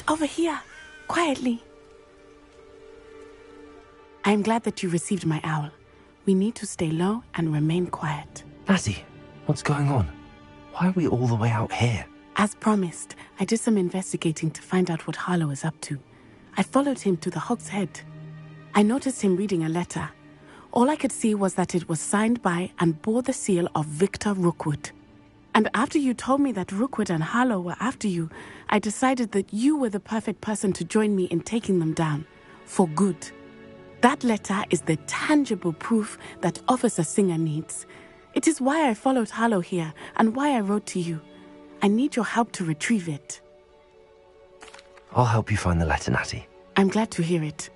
Over here, quietly. I am glad that you received my owl. We need to stay low and remain quiet. Natty, what's going on? Why are we all the way out here? As promised, I did some investigating to find out what Harlow is up to. I followed him to the Hog's Head. I noticed him reading a letter. All I could see was that it was signed by and bore the seal of Victor Rookwood. And after you told me that Rookwood and Harlow were after you, I decided that you were the perfect person to join me in taking them down. For good. That letter is the tangible proof that Officer Singer needs. It is why I followed Harlow here and why I wrote to you. I need your help to retrieve it. I'll help you find the letter, Natty. I'm glad to hear it.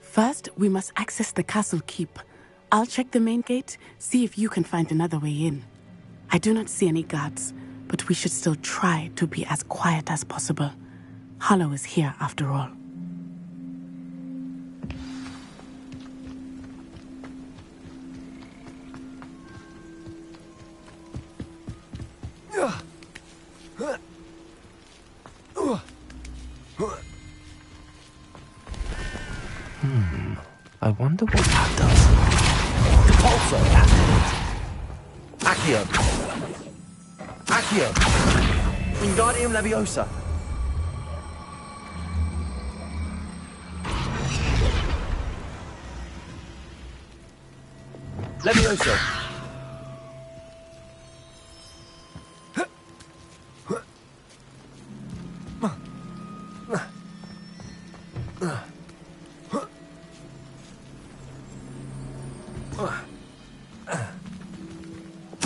First, we must access the castle keep. I'll check the main gate, see if you can find another way in. I do not see any guards, but we should still try to be as quiet as possible. Harlow is here after all. I wonder what that does. Depulso! Accio! Accio! Wingardium Leviosa! Leviosa!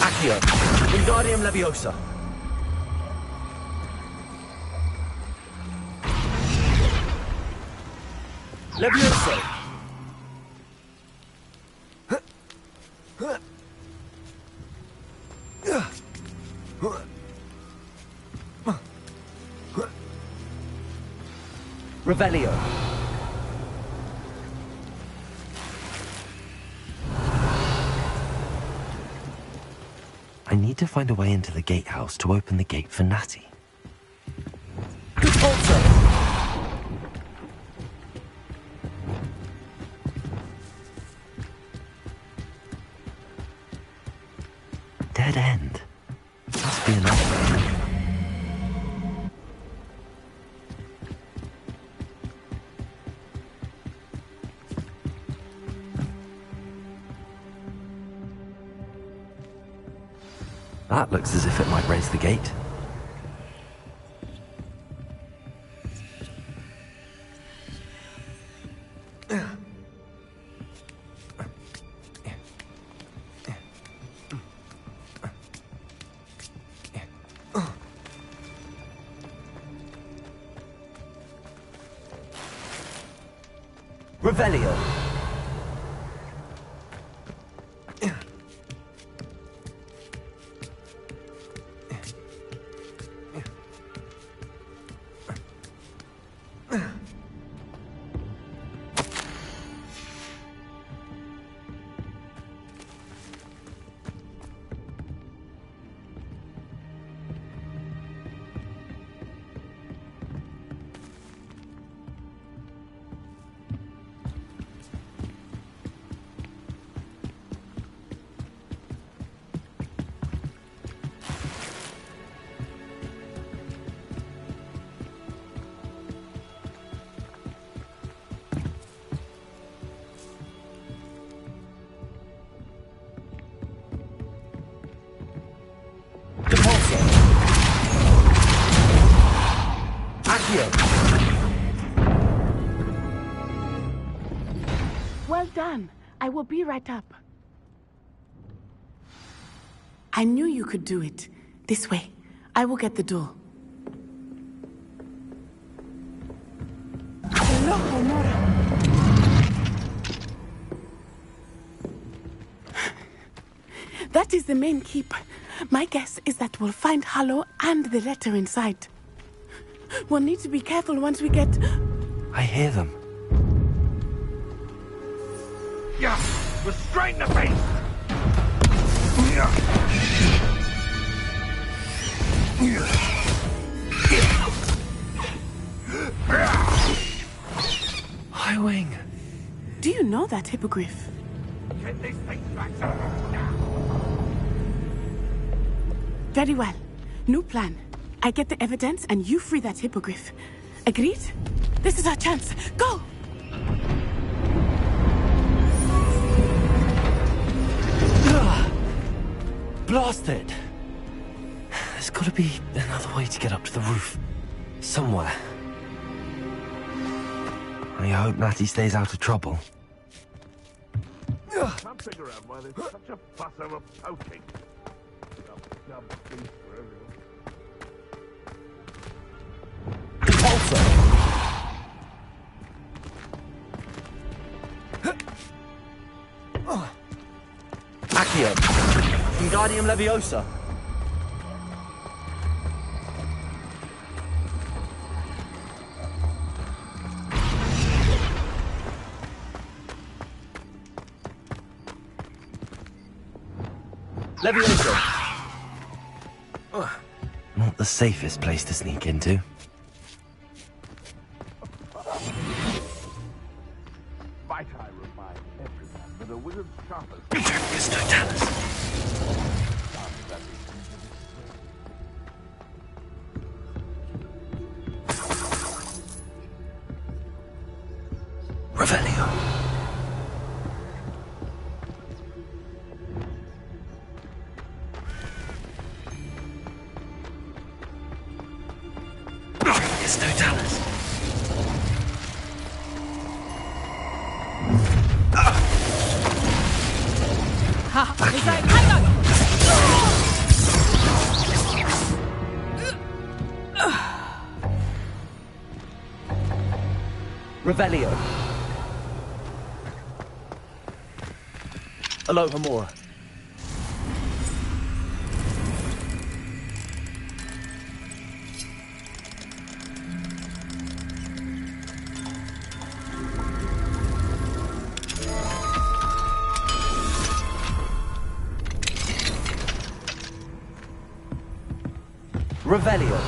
Accio! Wingardium Leviosa! Leviosa! Revelio! I need to find a way into the gatehouse to open the gate for Natty. Dead end. Must be another way. That looks as if it might raise the gate. Revelio. Well done. I will be right up. I knew you could do it. This way. I will get the door. That is the main keep. My guess is that we'll find Harlow and the letter inside. We'll need to be careful once we get... I hear them. Yeah, restrain the beast! High Wing. Do you know that hippogriff? Get these things back now! Very well. New plan. I get the evidence and you free that hippogriff. Agreed? This is our chance. Go! Blast it! There's gotta be another way to get up to the roof. Somewhere. I hope Natty stays out of trouble. Can't figure out why there's such a fuss over poking. Dumb beast for everyone. Repulsor! Accio! Wingardium Leviosa! Leviosa! Not the safest place to sneak into. Might I remind everyone that a wizard's sharpest... Victorious Totalis! Revelio! Victorious Totalis! Revelio. Aloha Mora. Revelio.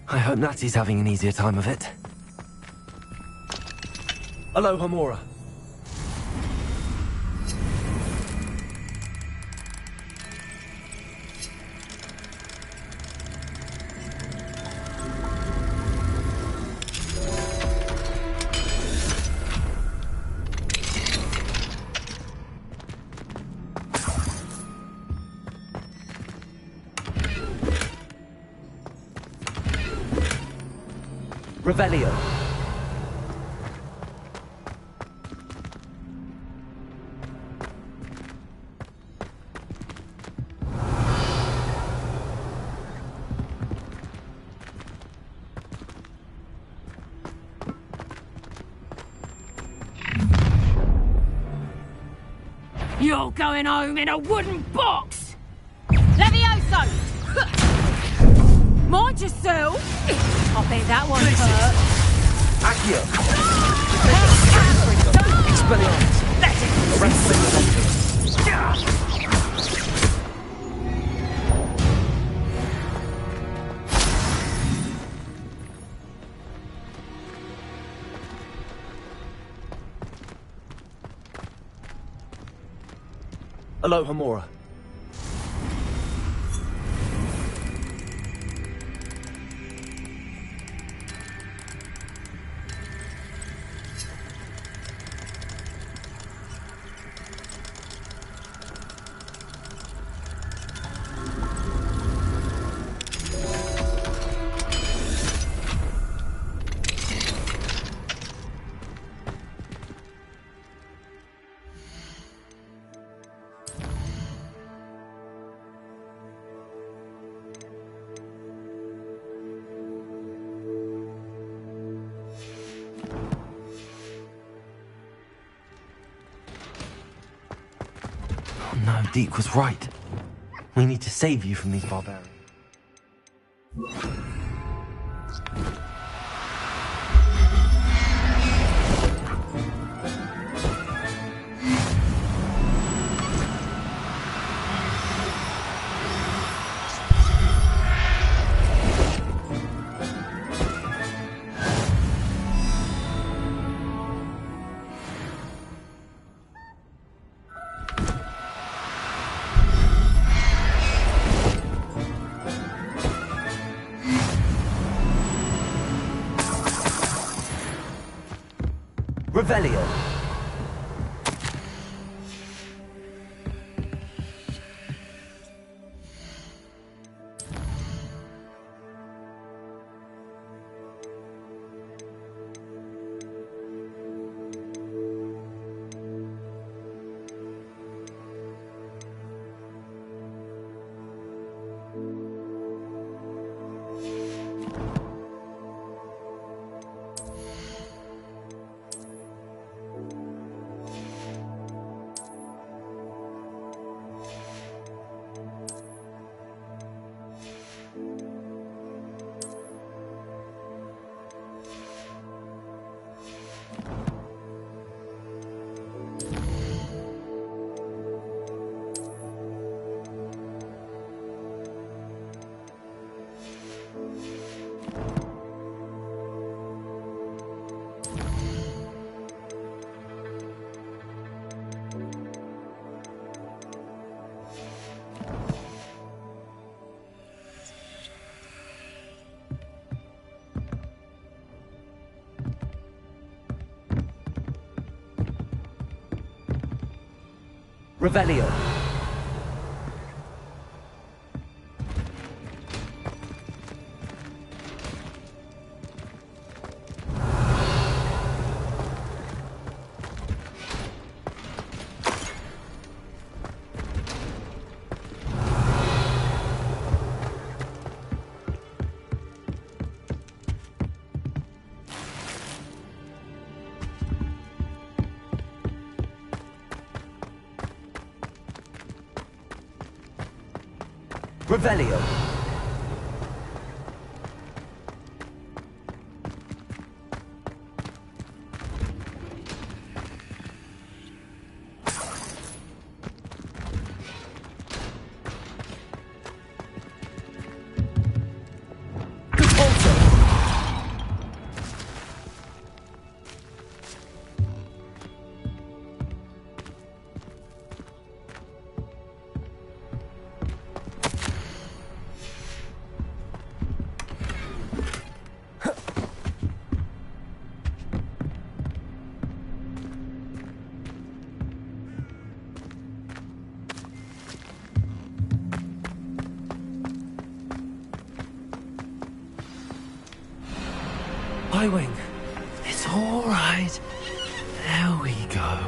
I hope Natsy's having an easier time of it. Aloha Mora. Revelio. You're going home in a wooden box! Levioso! Mind yourself! I bet that one hurt. Accio. Expelliarmus. Let Aloha Mora. No, Deke was right. We need to save you from these barbarians. Revelio. Revelio. Revelio. Wing. It's all right. There we go.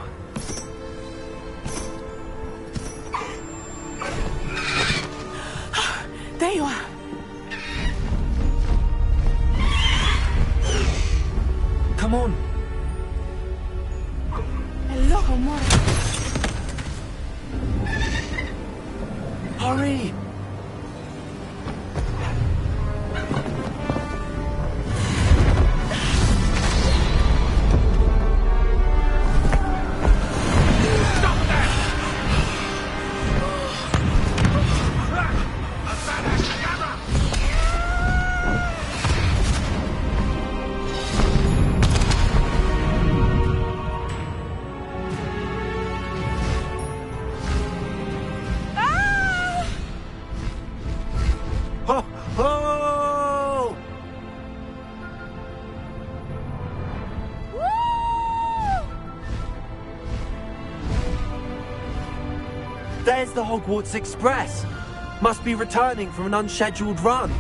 There you are. Come on. Hello, more. Hurry. There's the Hogwarts Express. Must be returning from an unscheduled run.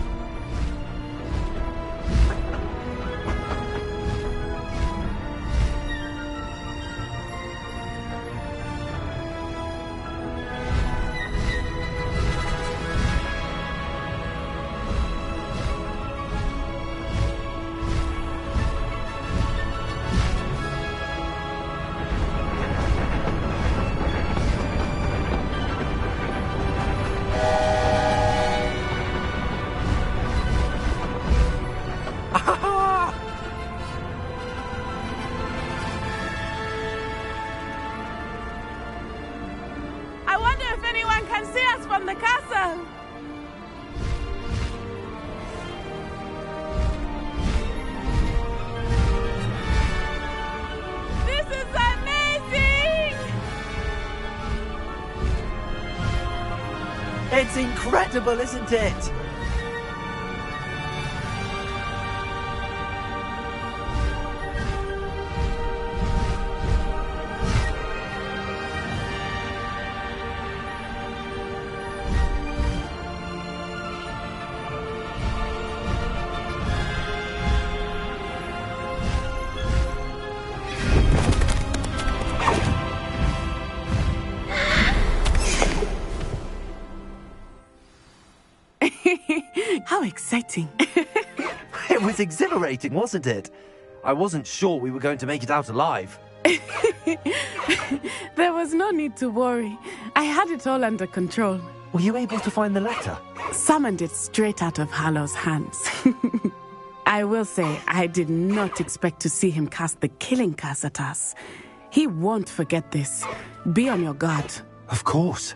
from the castle! This is amazing! It's incredible, isn't it? How exciting. It was exhilarating, wasn't it? I wasn't sure we were going to make it out alive. There was no need to worry. I had it all under control. Were you able to find the letter? Summoned it straight out of Harlow's hands. I will say, I did not expect to see him cast the killing curse at us. He won't forget this. Be on your guard. Of course.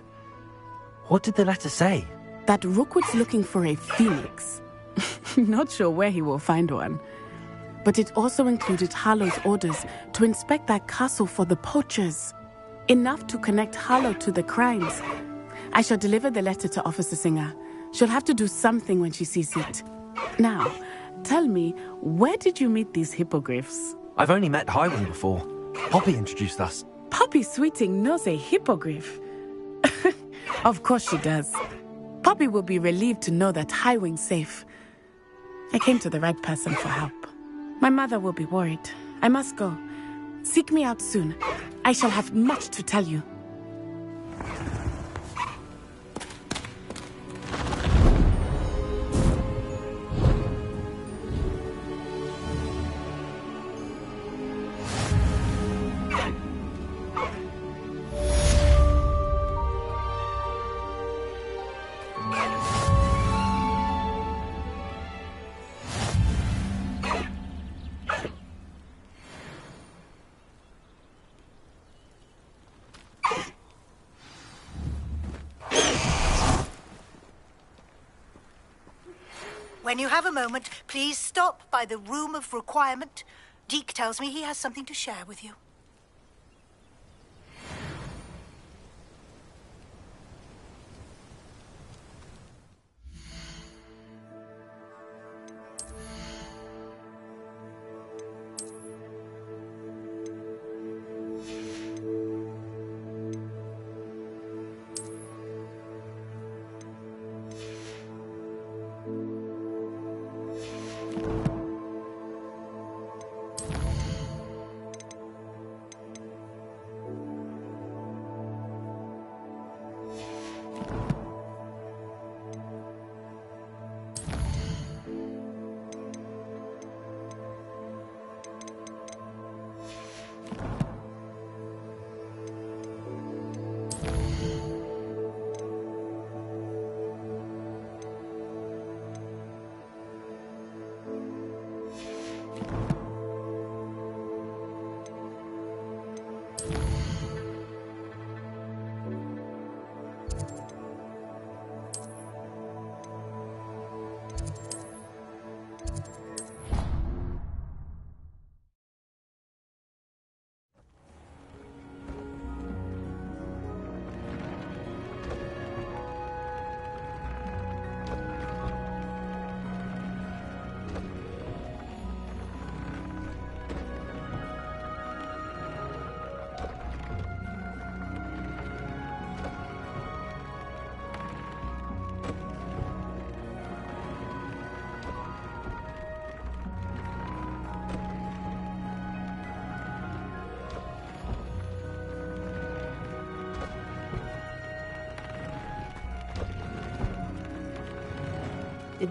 What did the letter say? That Rookwood's looking for a phoenix. Not sure where he will find one. But it also included Harlow's orders to inspect that castle for the poachers. Enough to connect Harlow to the crimes. I shall deliver the letter to Officer Singer. She'll have to do something when she sees it. Now, tell me, where did you meet these hippogriffs? I've only met Highwing before. Poppy introduced us. Poppy Sweeting knows a hippogriff. Of course she does. Poppy will be relieved to know that Highwing's safe. I came to the right person for help. My mother will be worried. I must go. Seek me out soon. I shall have much to tell you. When you have a moment, please stop by the Room of Requirement. Deke tells me he has something to share with you.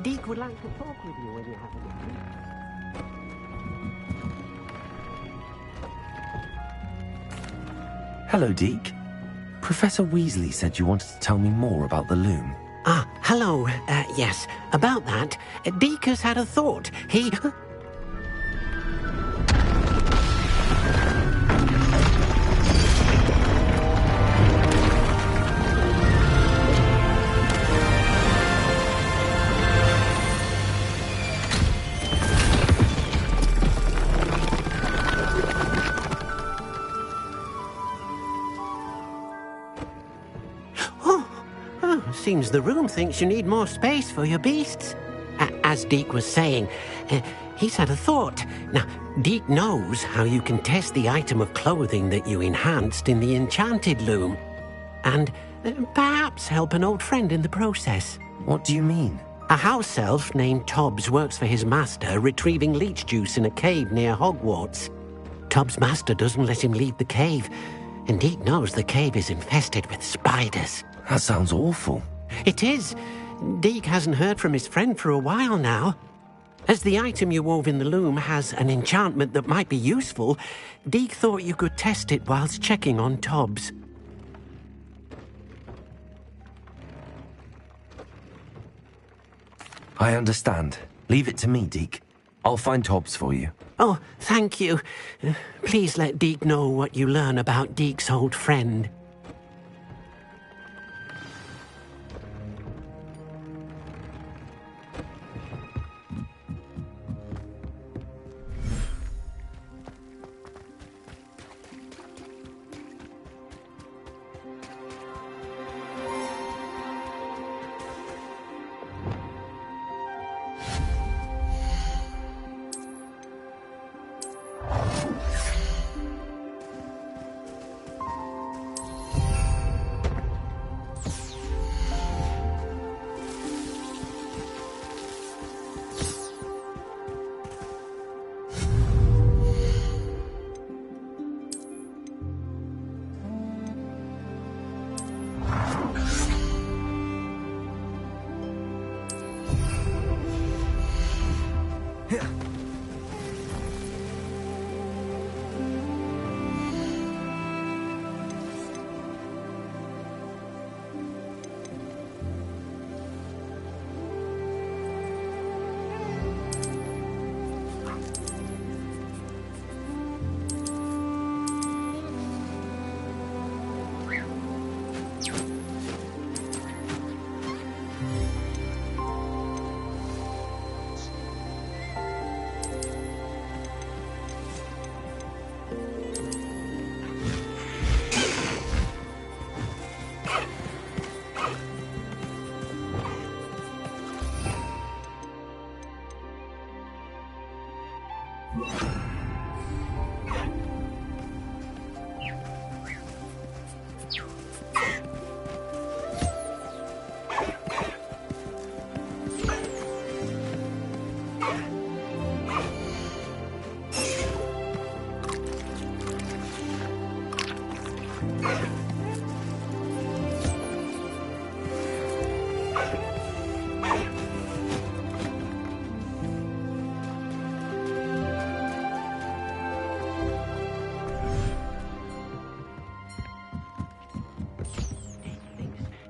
Deke would like to talk with you when you have a moment. Hello, Deke. Professor Weasley said you wanted to tell me more about the loom. Ah, hello. Yes, about that, Deke has had a thought. He... Seems the room thinks you need more space for your beasts. As Deke was saying, he's had a thought. Now, Deke knows how you can test the item of clothing that you enhanced in the enchanted loom. And perhaps help an old friend in the process. What do you mean? A house elf named Tobbs works for his master, retrieving leech juice in a cave near Hogwarts. Tobbs' master doesn't let him leave the cave, and Deke knows the cave is infested with spiders. That sounds awful. It is. Deke hasn't heard from his friend for a while now. As the item you wove in the loom has an enchantment that might be useful, Deke thought you could test it whilst checking on Tobbs. I understand. Leave it to me, Deke. I'll find Tobbs for you. Oh, thank you. Please let Deke know what you learn about Deke's old friend.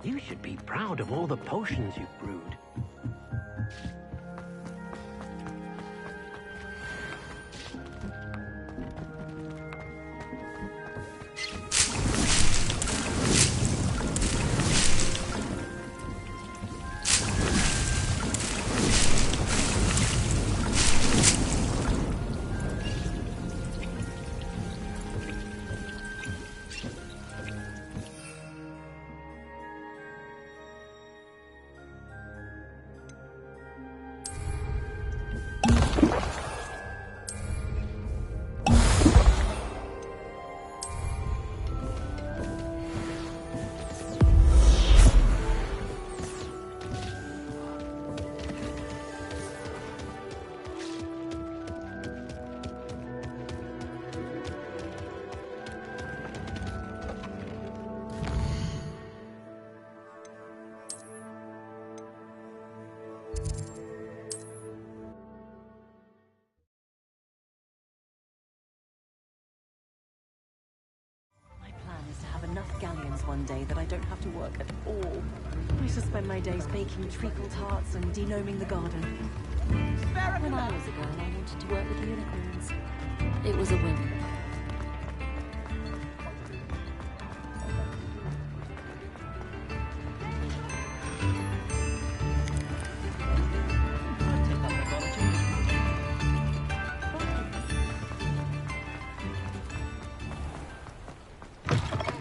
You should be proud of all the potions you've brewed. Enough galleons one day that I don't have to work at all. I shall spend my days baking treacle tarts and denoming the garden. When I was a girl, I wanted to work with unicorns. It was a win.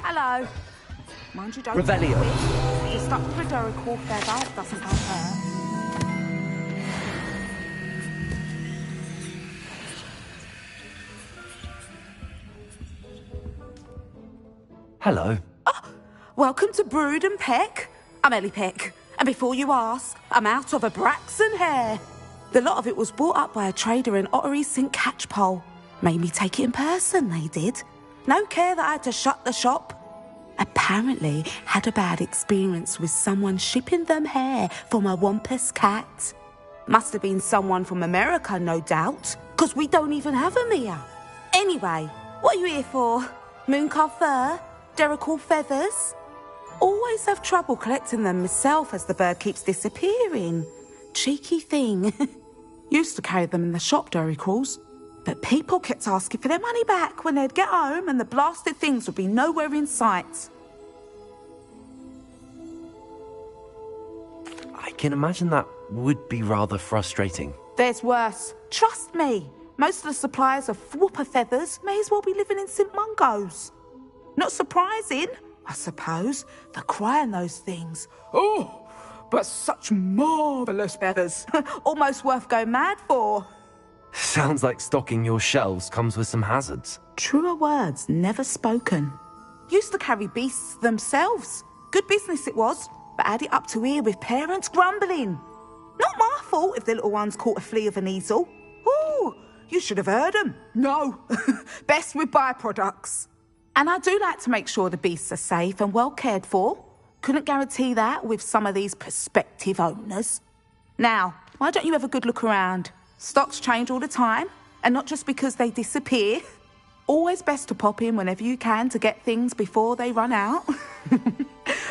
Hello. Mind you, don't... Revelio. You're stuck with a Duracell feather, it doesn't hurt. Hello. Welcome to Brood and Peck. I'm Ellie Peck. And before you ask, I'm out of a Braxton hair. The lot of it was bought up by a trader in Ottery St. Catchpole. Made me take it in person, they did. No care that I had to shut the shop. Apparently had a bad experience with someone shipping them hair for my Wampus cat. Must have been someone from America, no doubt, because we don't even have them here. Anyway, what are you here for? Mooncar fur? Derrickle feathers? Always have trouble collecting them myself as the bird keeps disappearing. Cheeky thing. Used to carry them in the shop, Derricles. But people kept asking for their money back when they'd get home and the blasted things would be nowhere in sight. I can imagine that would be rather frustrating. There's worse. Trust me. Most of the suppliers of whooper feathers may as well be living in St. Mungo's. Not surprising, I suppose. The cry in those things. Oh, but such marvellous feathers. Almost worth going mad for. Sounds like stocking your shelves comes with some hazards. Truer words never spoken. Used to carry beasts themselves. Good business it was, but had it up to here with parents grumbling. Not my fault if the little ones caught a flea of an easel. Ooh, you should have heard them. No, best with byproducts. And I do like to make sure the beasts are safe and well cared for. Couldn't guarantee that with some of these prospective owners. Now, why don't you have a good look around? Stocks change all the time, and not just because they disappear. Always best to pop in whenever you can to get things before they run out.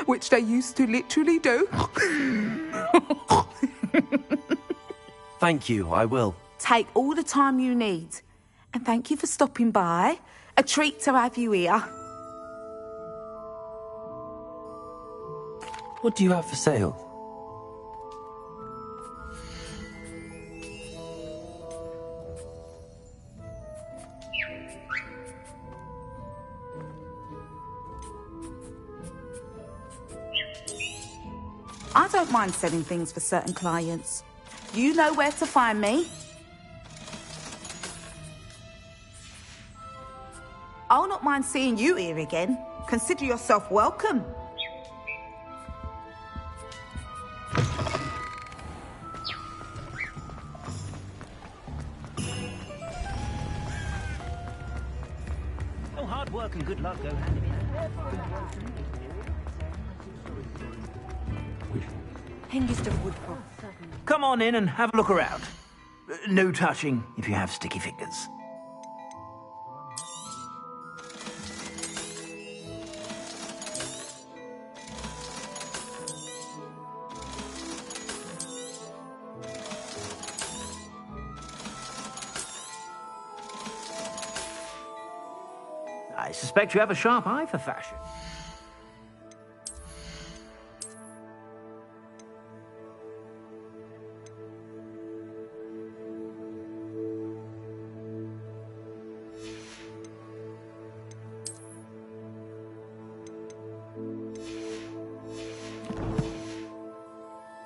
Which they used to literally do. Thank you, I will. Take all the time you need. And thank you for stopping by. A treat to have you here. What do you have for sale? I don't mind selling things for certain clients. You know where to find me. I'll not mind seeing you here again. Consider yourself welcome. Oh, hard work and good luck go hand in hand. Hengist of Woodcroft. Come on in and have a look around. No touching if you have sticky fingers. I suspect you have a sharp eye for fashion.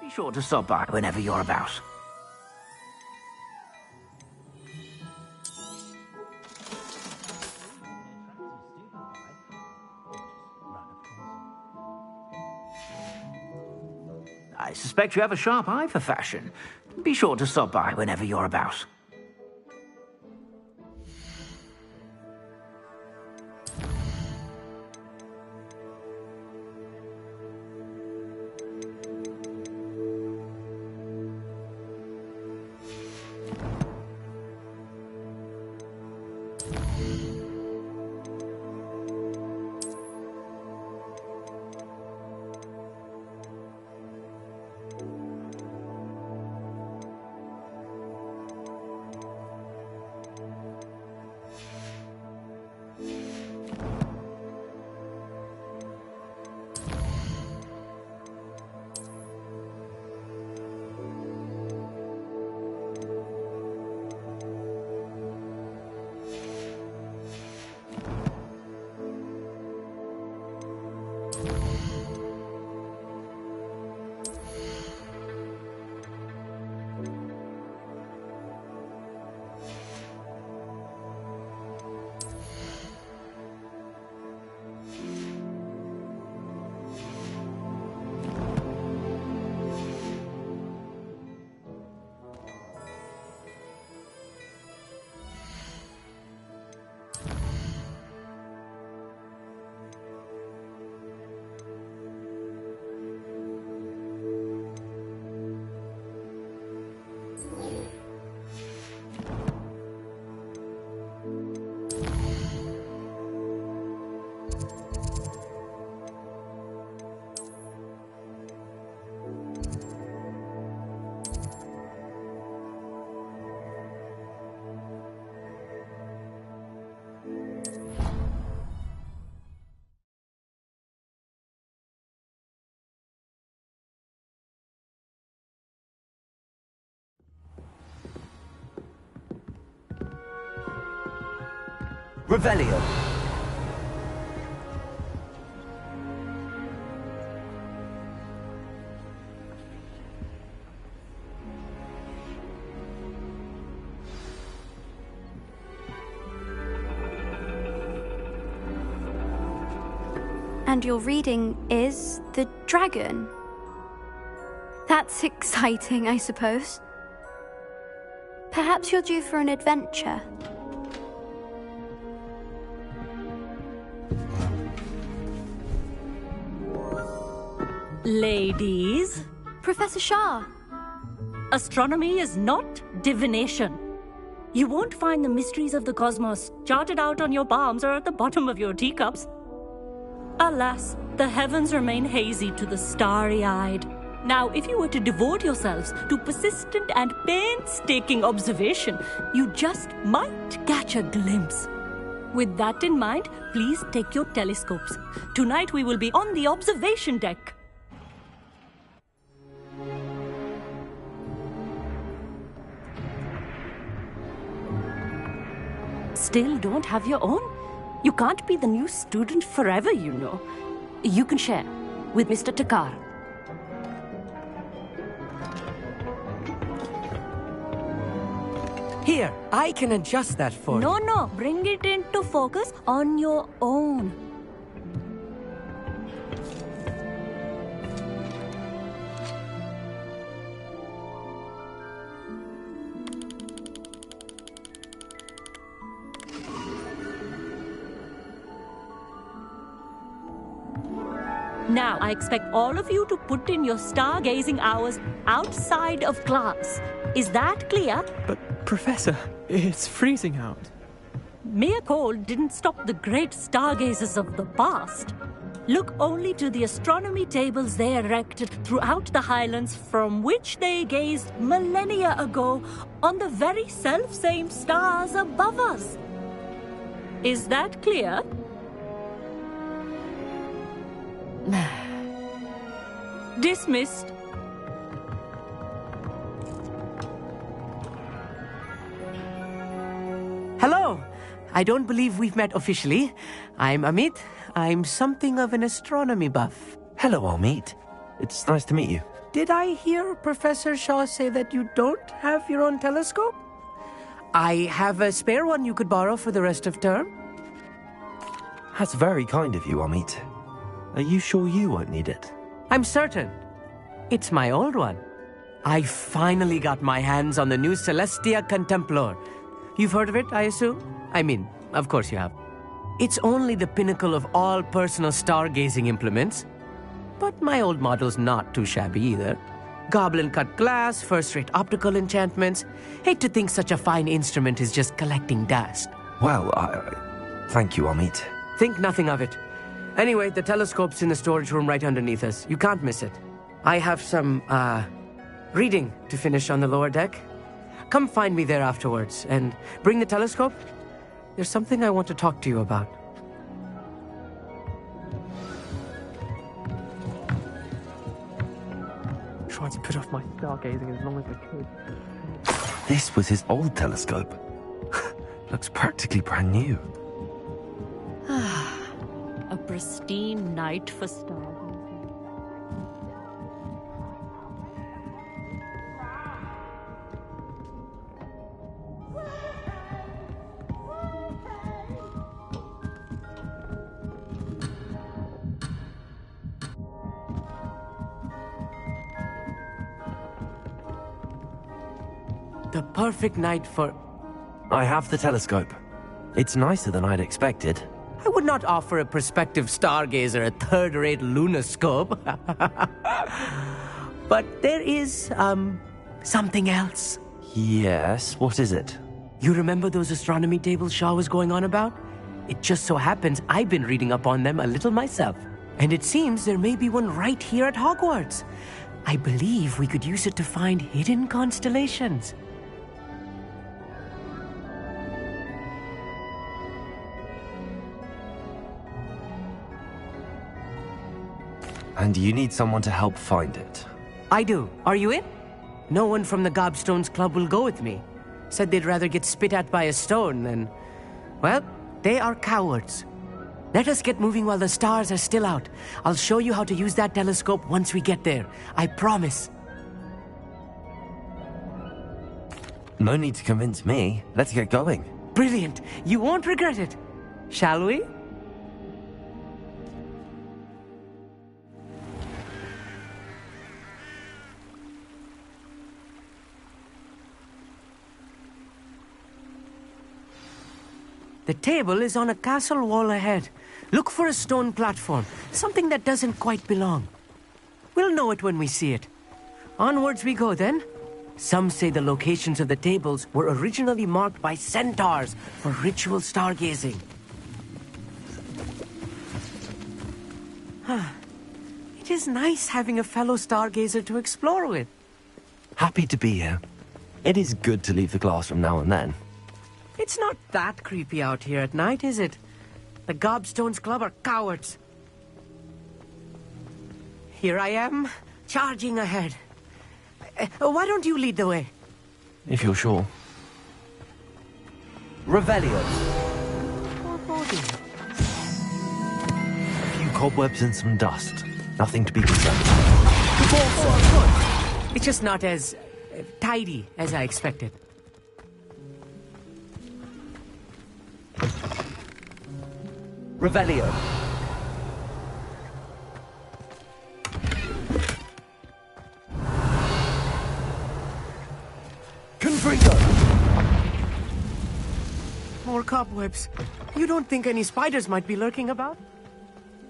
Be sure to stop by whenever you're about. I suspect you have a sharp eye for fashion. Be sure to stop by whenever you're about. Revelio. And your reading is the dragon. That's exciting, I suppose. Perhaps you're due for an adventure. Ladies, Professor Shah. astronomy is not divination. You won't find the mysteries of the cosmos charted out on your palms or at the bottom of your teacups. Alas, the heavens remain hazy to the starry-eyed. Now, if you were to devote yourselves to persistent and painstaking observation, you just might catch a glimpse. With that in mind, please take your telescopes. Tonight we will be on the observation deck. Still don't have your own? You can't be the new student forever, you know. You can share with Mr. Takar. Here, I can adjust that for you. No, bring it into focus on your own. Now, I expect all of you to put in your stargazing hours outside of class. Is that clear? But, Professor, it's freezing out. Mere cold didn't stop the great stargazers of the past. Look only to the astronomy tables they erected throughout the highlands from which they gazed millennia ago on the very self-same stars above us. Is that clear? Dismissed. Hello! I don't believe we've met officially. I'm Amit. I'm something of an astronomy buff. Hello, Amit. It's nice to meet you. Did I hear Professor Shaw say that you don't have your own telescope? I have a spare one you could borrow for the rest of term. That's very kind of you, Amit. Are you sure you won't need it? I'm certain. It's my old one. I finally got my hands on the new Celestia Contemplor. You've heard of it, I assume? I mean, of course you have. It's only the pinnacle of all personal stargazing implements. But my old model's not too shabby either. Goblin-cut glass, first-rate optical enchantments. Hate to think such a fine instrument is just collecting dust. Well, thank you, Amit. Think nothing of it. Anyway, the telescope's in the storage room right underneath us. You can't miss it. I have some, reading to finish on the lower deck. Come find me there afterwards, and bring the telescope. There's something I want to talk to you about. Tried to put off my stargazing as long as I could. This was his old telescope. Looks practically brand new. A pristine night for stargazing. The perfect night for... I have the telescope. It's nicer than I'd expected. I would not offer a prospective stargazer a third-rate lunoscope. But there is, something else. Yes, what is it? You remember those astronomy tables Shaw was going on about? It just so happens I've been reading up on them a little myself. And it seems there may be one right here at Hogwarts. I believe we could use it to find hidden constellations. And you need someone to help find it. I do. Are you in? No one from the Gobstones Club will go with me. Said they'd rather get spit at by a stone than... Well, They are cowards. Let us get moving while the stars are still out. I'll show you how to use that telescope once we get there. I promise. No need to convince me. Let's get going. Brilliant. You won't regret it. Shall we? The table is on a castle wall ahead. Look for a stone platform, something that doesn't quite belong. We'll know it when we see it. Onwards we go then. Some say the locations of the tables were originally marked by centaurs for ritual stargazing. It is nice having a fellow stargazer to explore with. Happy to be here. It is good to leave the classroom now and then. It's not that creepy out here at night, is it? The Gobstones Club are cowards. Here I am, charging ahead. Why don't you lead the way? If you're sure. Revelio. A few cobwebs and some dust. Nothing to be concerned about. It's just not as tidy as I expected. Revelio. Confringo. More cobwebs. You don't think any spiders might be lurking about?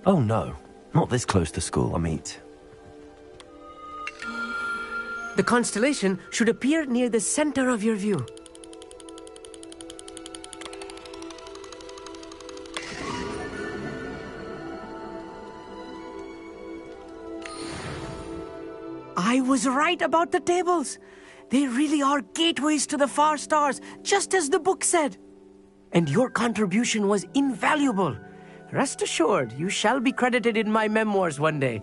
Oh no, not this close to school, Amit. The constellation should appear near the center of your view. I was right about the tables. They really are gateways to the far stars, just as the book said. And your contribution was invaluable. Rest assured, you shall be credited in my memoirs one day.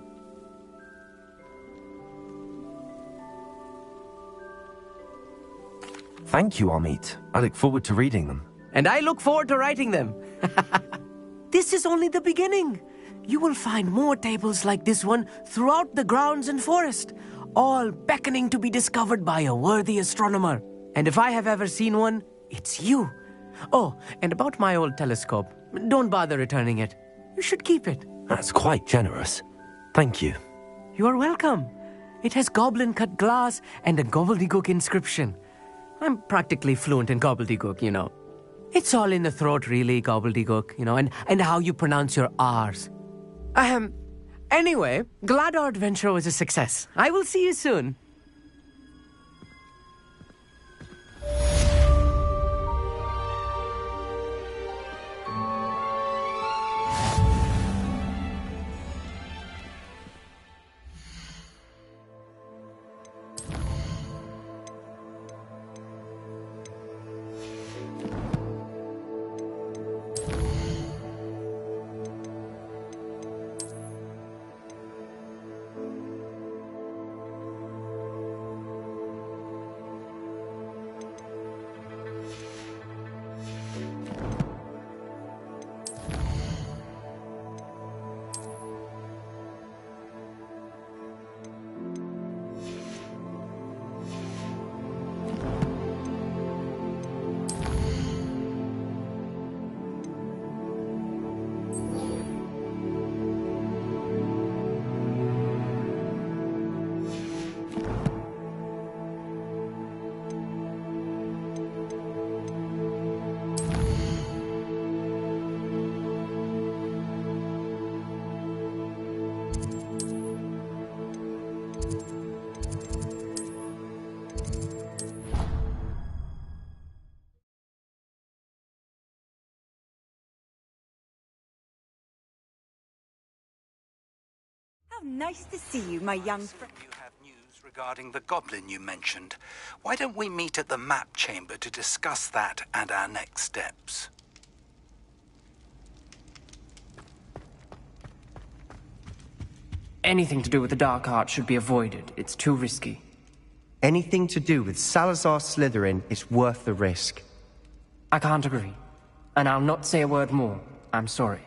Thank you, Amit. I look forward to reading them. And I look forward to writing them. This is only the beginning. You will find more tables like this one throughout the grounds and forest, all beckoning to be discovered by a worthy astronomer. And if I have ever seen one, it's you. Oh, and about my old telescope, don't bother returning it. You should keep it. That's quite generous. Thank you. You are welcome. It has goblin-cut glass and a gobbledygook inscription. I'm practically fluent in gobbledygook, you know. It's all in the throat, really, gobbledygook, you know, and how you pronounce your R's. Anyway, glad our adventure was a success. I will see you soon. How nice to see you, my young friend. You have news regarding the goblin you mentioned. Why don't we meet at the map chamber to discuss that and our next steps? Anything to do with the dark art should be avoided. It's too risky. Anything to do with Salazar Slytherin is worth the risk. I can't agree. And I'll not say a word more. I'm sorry.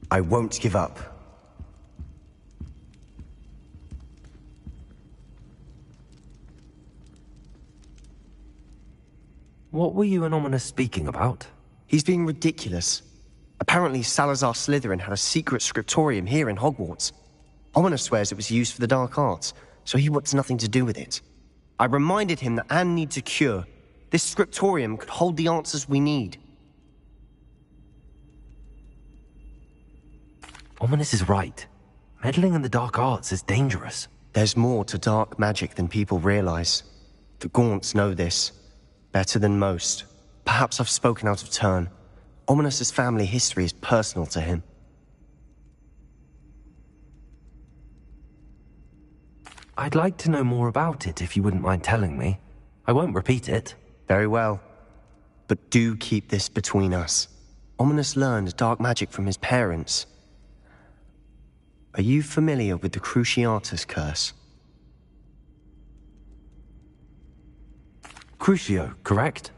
I won't give up. What were you and Ominous speaking about? He's being ridiculous. Apparently Salazar Slytherin had a secret scriptorium here in Hogwarts. Ominous swears it was used for the dark arts, so he wants nothing to do with it. I reminded him that Anne needs a cure. This scriptorium could hold the answers we need. Ominous is right. Meddling in the dark arts is dangerous. There's more to dark magic than people realize. The Gaunts know this. Better than most. Perhaps I've spoken out of turn. Ominous's family history is personal to him. I'd like to know more about it if you wouldn't mind telling me. I won't repeat it. Very well. But do keep this between us. Ominous learned dark magic from his parents. Are you familiar with the Cruciatus curse? Crucio, correct?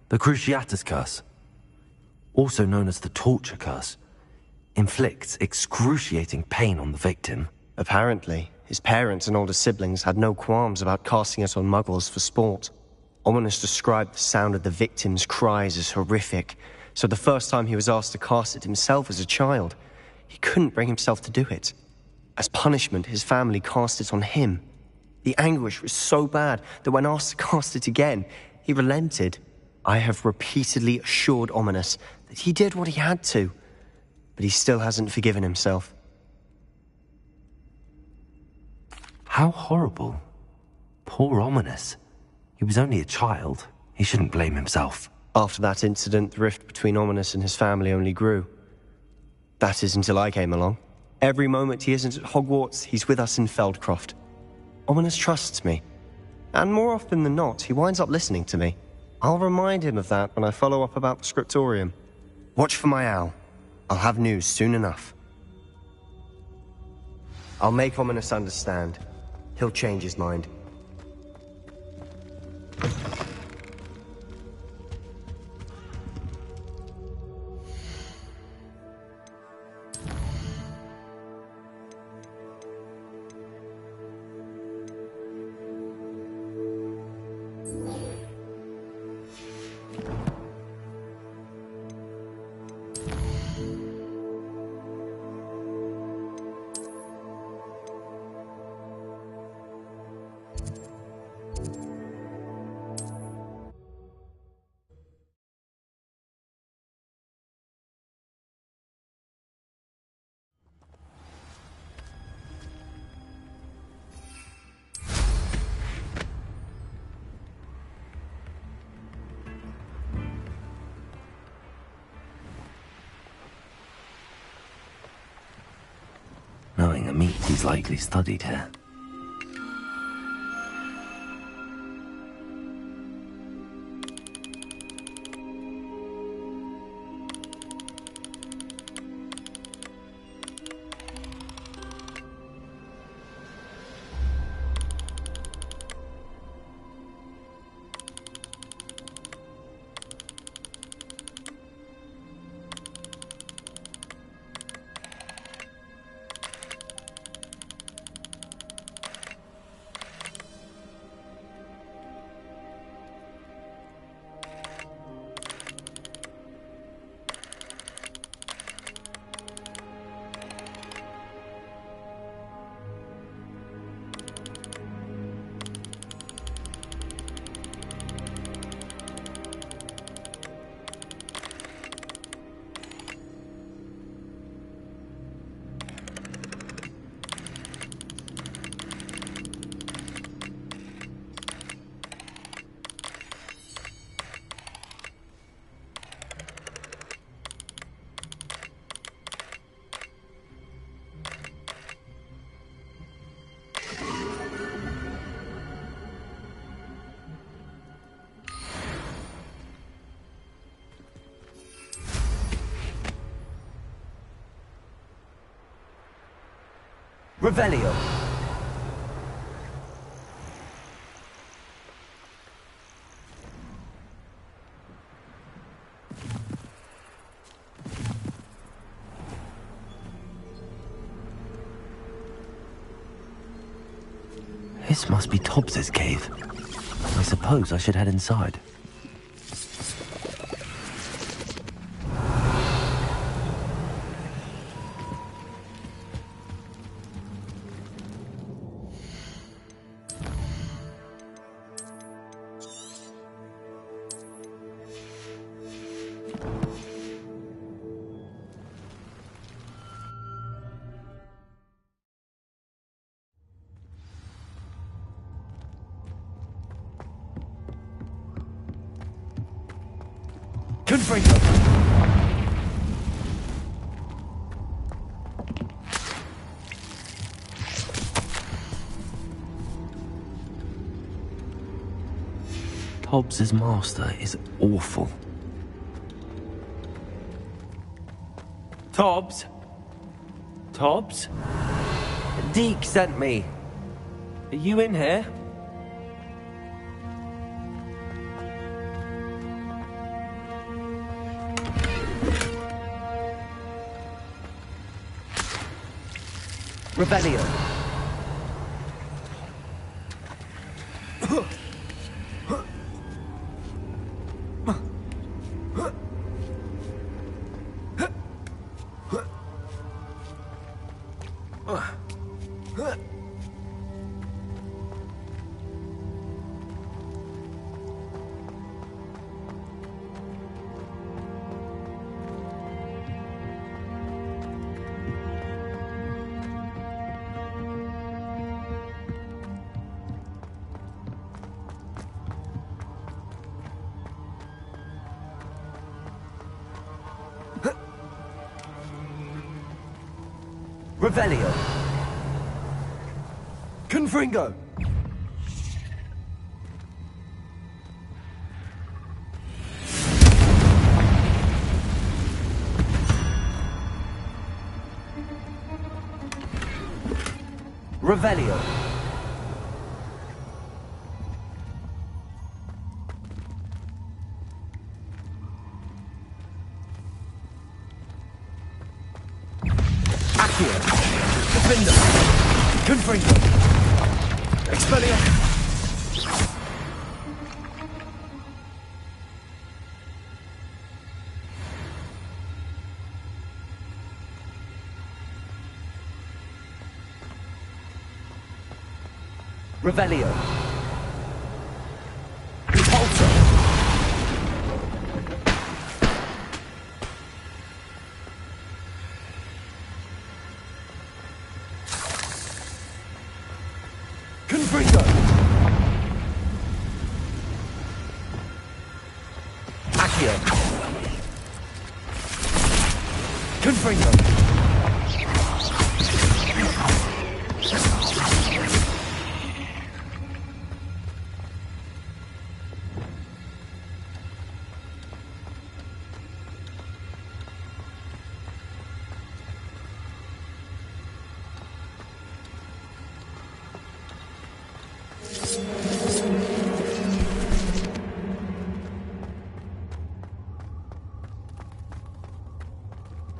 The Cruciatus curse. Also known as the torture curse. Inflicts excruciating pain on the victim. Apparently, his parents and older siblings had no qualms about casting it on muggles for sport. Ominous described the sound of the victim's cries as horrific, so the first time he was asked to cast it himself as a child, he couldn't bring himself to do it. As punishment, his family cast it on him. The anguish was so bad that when asked to cast it again, he relented. I have repeatedly assured Ominous that he did what he had to, but he still hasn't forgiven himself. How horrible. Poor Ominous. He was only a child. He shouldn't blame himself. After that incident, the rift between Ominous and his family only grew. That is until I came along. Every moment he isn't at Hogwarts, he's with us in Feldcroft. Ominous trusts me. And more often than not, he winds up listening to me. I'll remind him of that when I follow up about the scriptorium. Watch for my owl. I'll have news soon enough. I'll make Ominous understand. He'll change his mind. Knowing a meat, he's likely studied here. Revelio. This must be Tobbs's cave. I suppose I should head inside. Confringo! Tobbs's master is awful. Tobbs? Tobbs? Deke sent me. Are you in here? Rebellion. Revelio. Confringo. Revelio. Accio. Defender. Confringo. Expelliarmus. Revelio. Repulsor. Confringo. Accio. Confringo.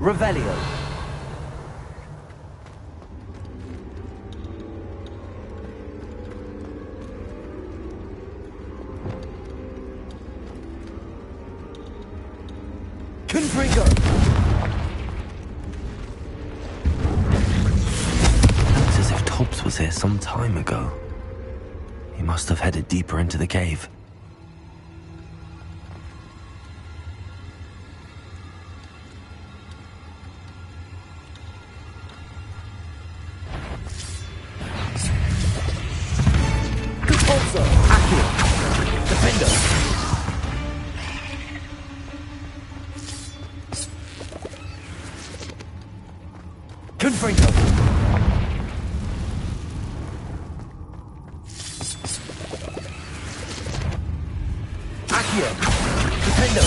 Revelio. Confringo. Looks as if Tobbs was here some time ago. He must have headed deeper into the cave. Repulsor. Accio. Defender. Confringo. Accio. Defender.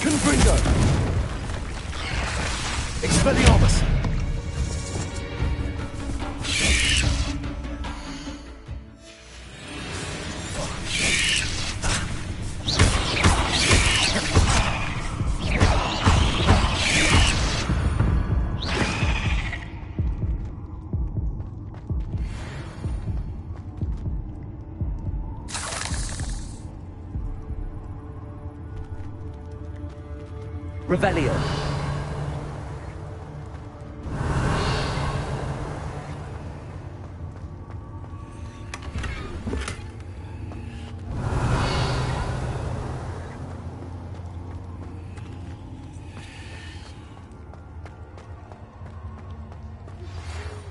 Confringo. Expelliarmus. Revelio.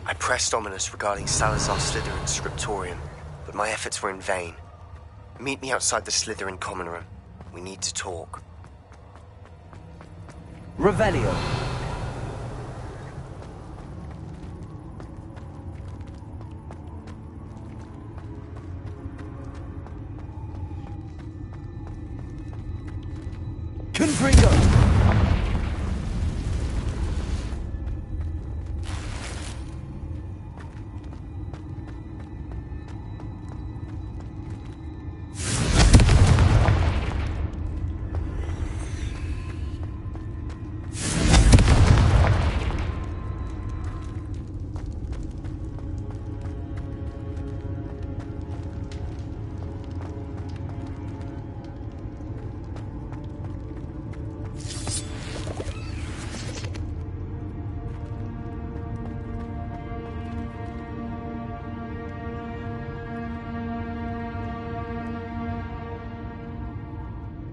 I pressed Ominous regarding Salazar Slytherin's scriptorium, but my efforts were in vain. Meet me outside the Slytherin common room. We need to talk. Revelio. Confringo.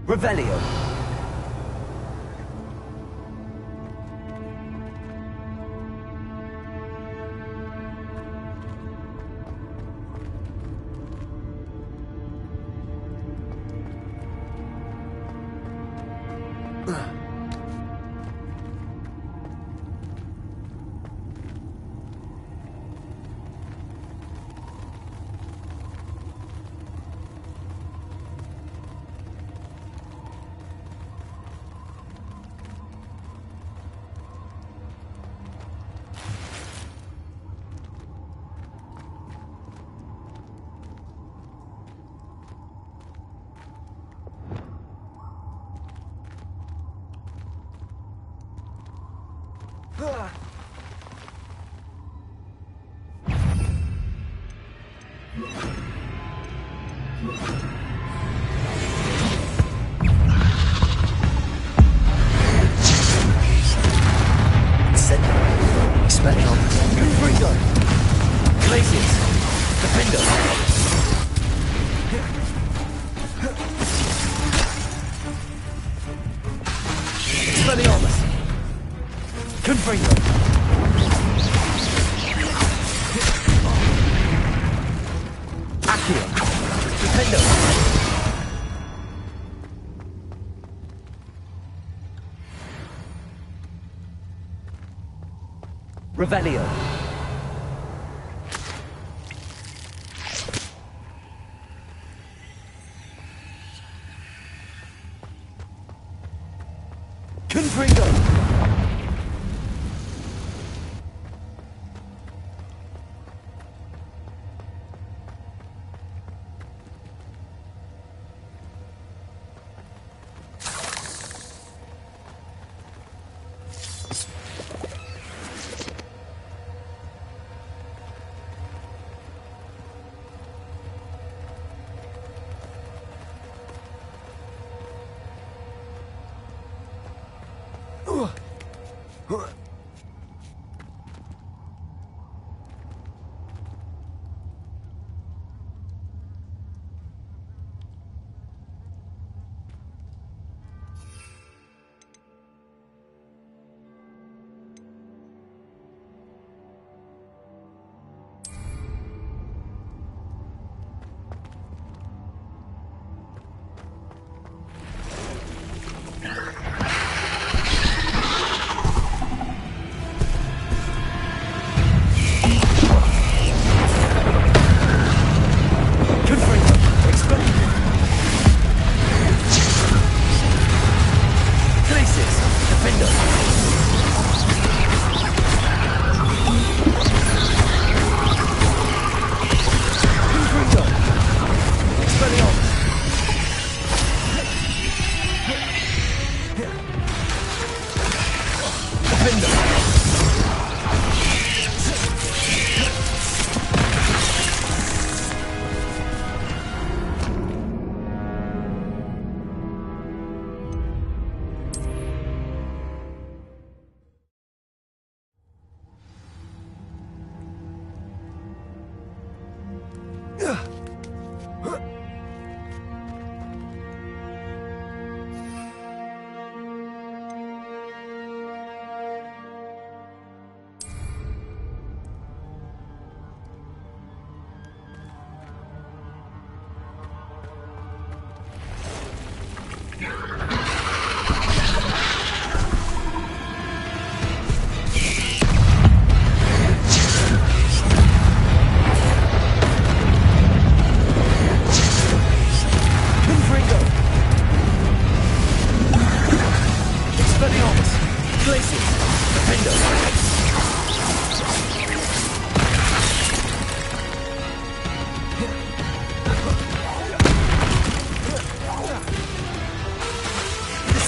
Revelio. Spectrum. Confringo. Glacius. Defendo. Spelliarmus. Confringo. Accio. Defendo. Revelio. Confringo.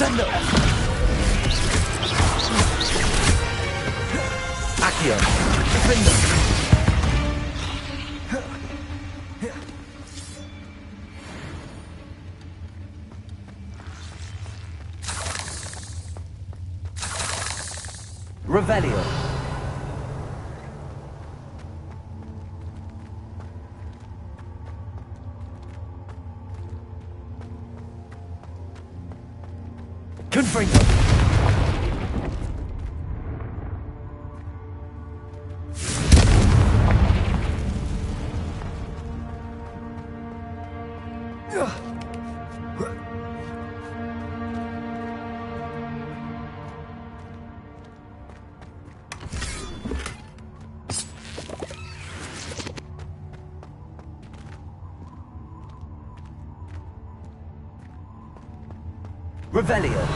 Defender! Accio! Defender! Revelio! Confringo! Revelio!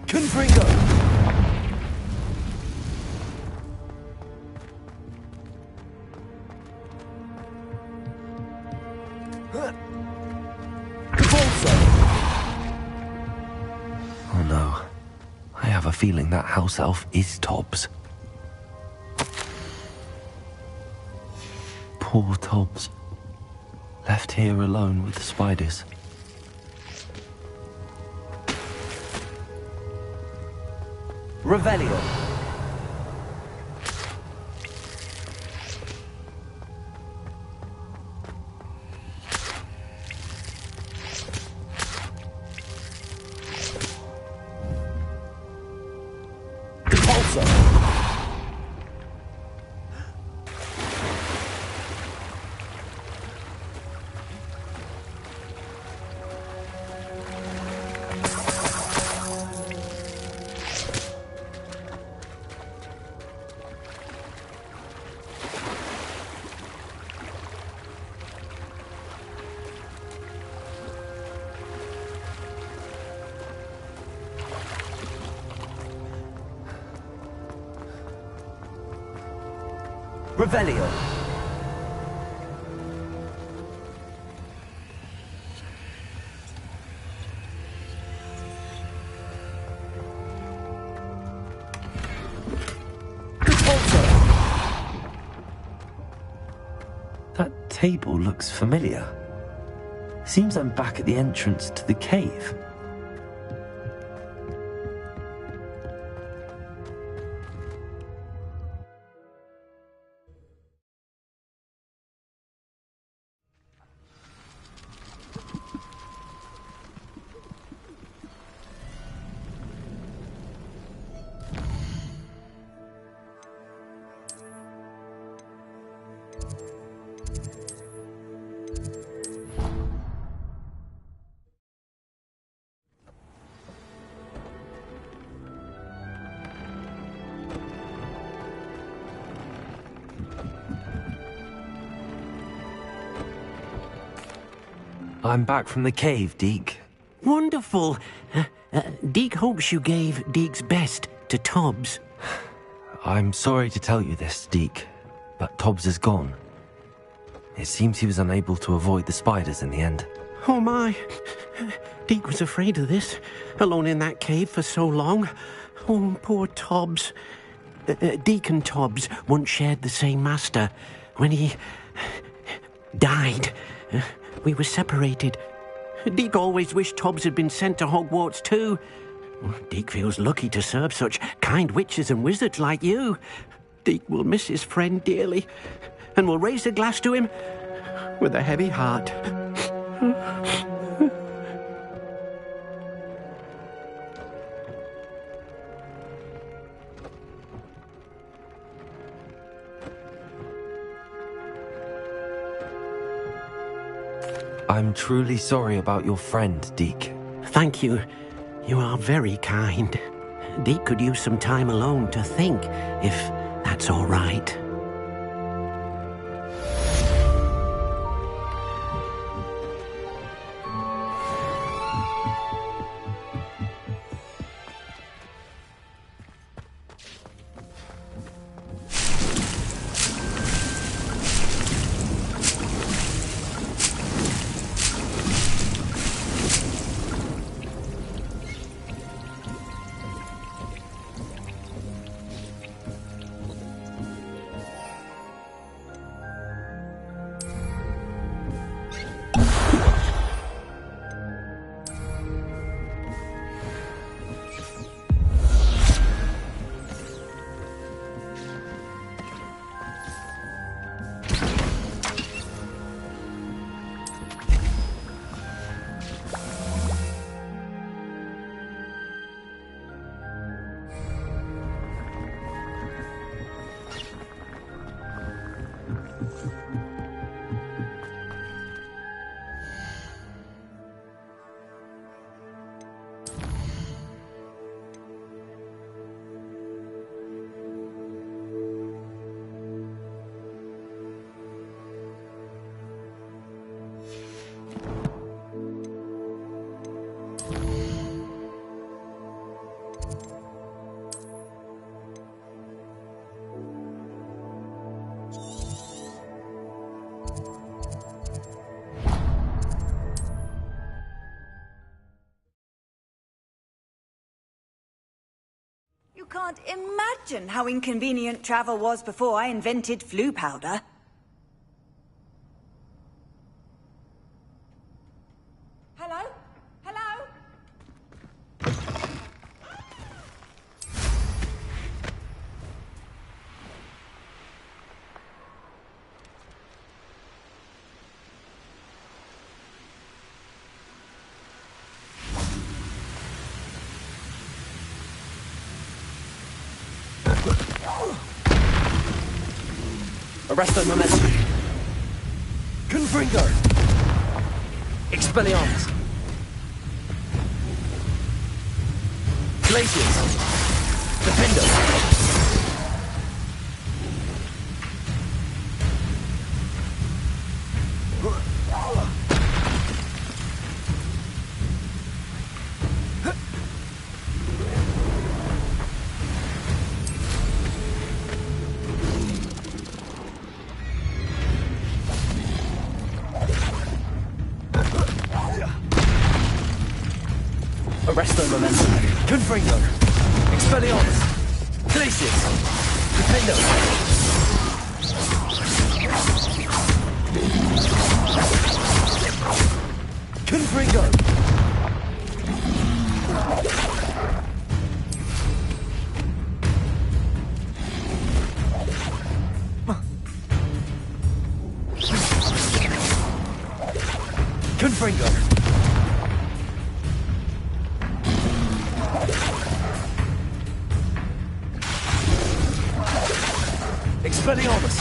Confringo! Oh no. I have a feeling that house elf is Tobbs. Poor Tobbs. Left here alone with the spiders. Revelio! Revelio! That table looks familiar. Seems I'm back at the entrance to the cave. I'm back from the cave, Deke. Wonderful. Deke hopes you gave Deke's best to Tobbs. I'm sorry to tell you this, Deke, but Tobbs is gone. It seems he was unable to avoid the spiders in the end. Oh my. Deke was afraid of this, alone in that cave for so long. Oh, poor Tobbs. Deke and Tobbs once shared the same master. When he died, we were separated. Deke always wished Tobbs had been sent to Hogwarts too. Deke feels lucky to serve such kind witches and wizards like you. Deke will miss his friend dearly, and will raise a glass to him with a heavy heart. I'm truly sorry about your friend, Deke. Thank you. You are very kind. Deke could use some time alone to think, if that's all right. You can't imagine how inconvenient travel was before I invented flu powder. Hello? Hello? Arresto Momentum. Confringo. Expelliarmus. Glaciers. Defendo. Arresto Momentum. Confringo. Expelliarmus. Glaciers. Defendo. Confringo. Confringo. Expelliarmus.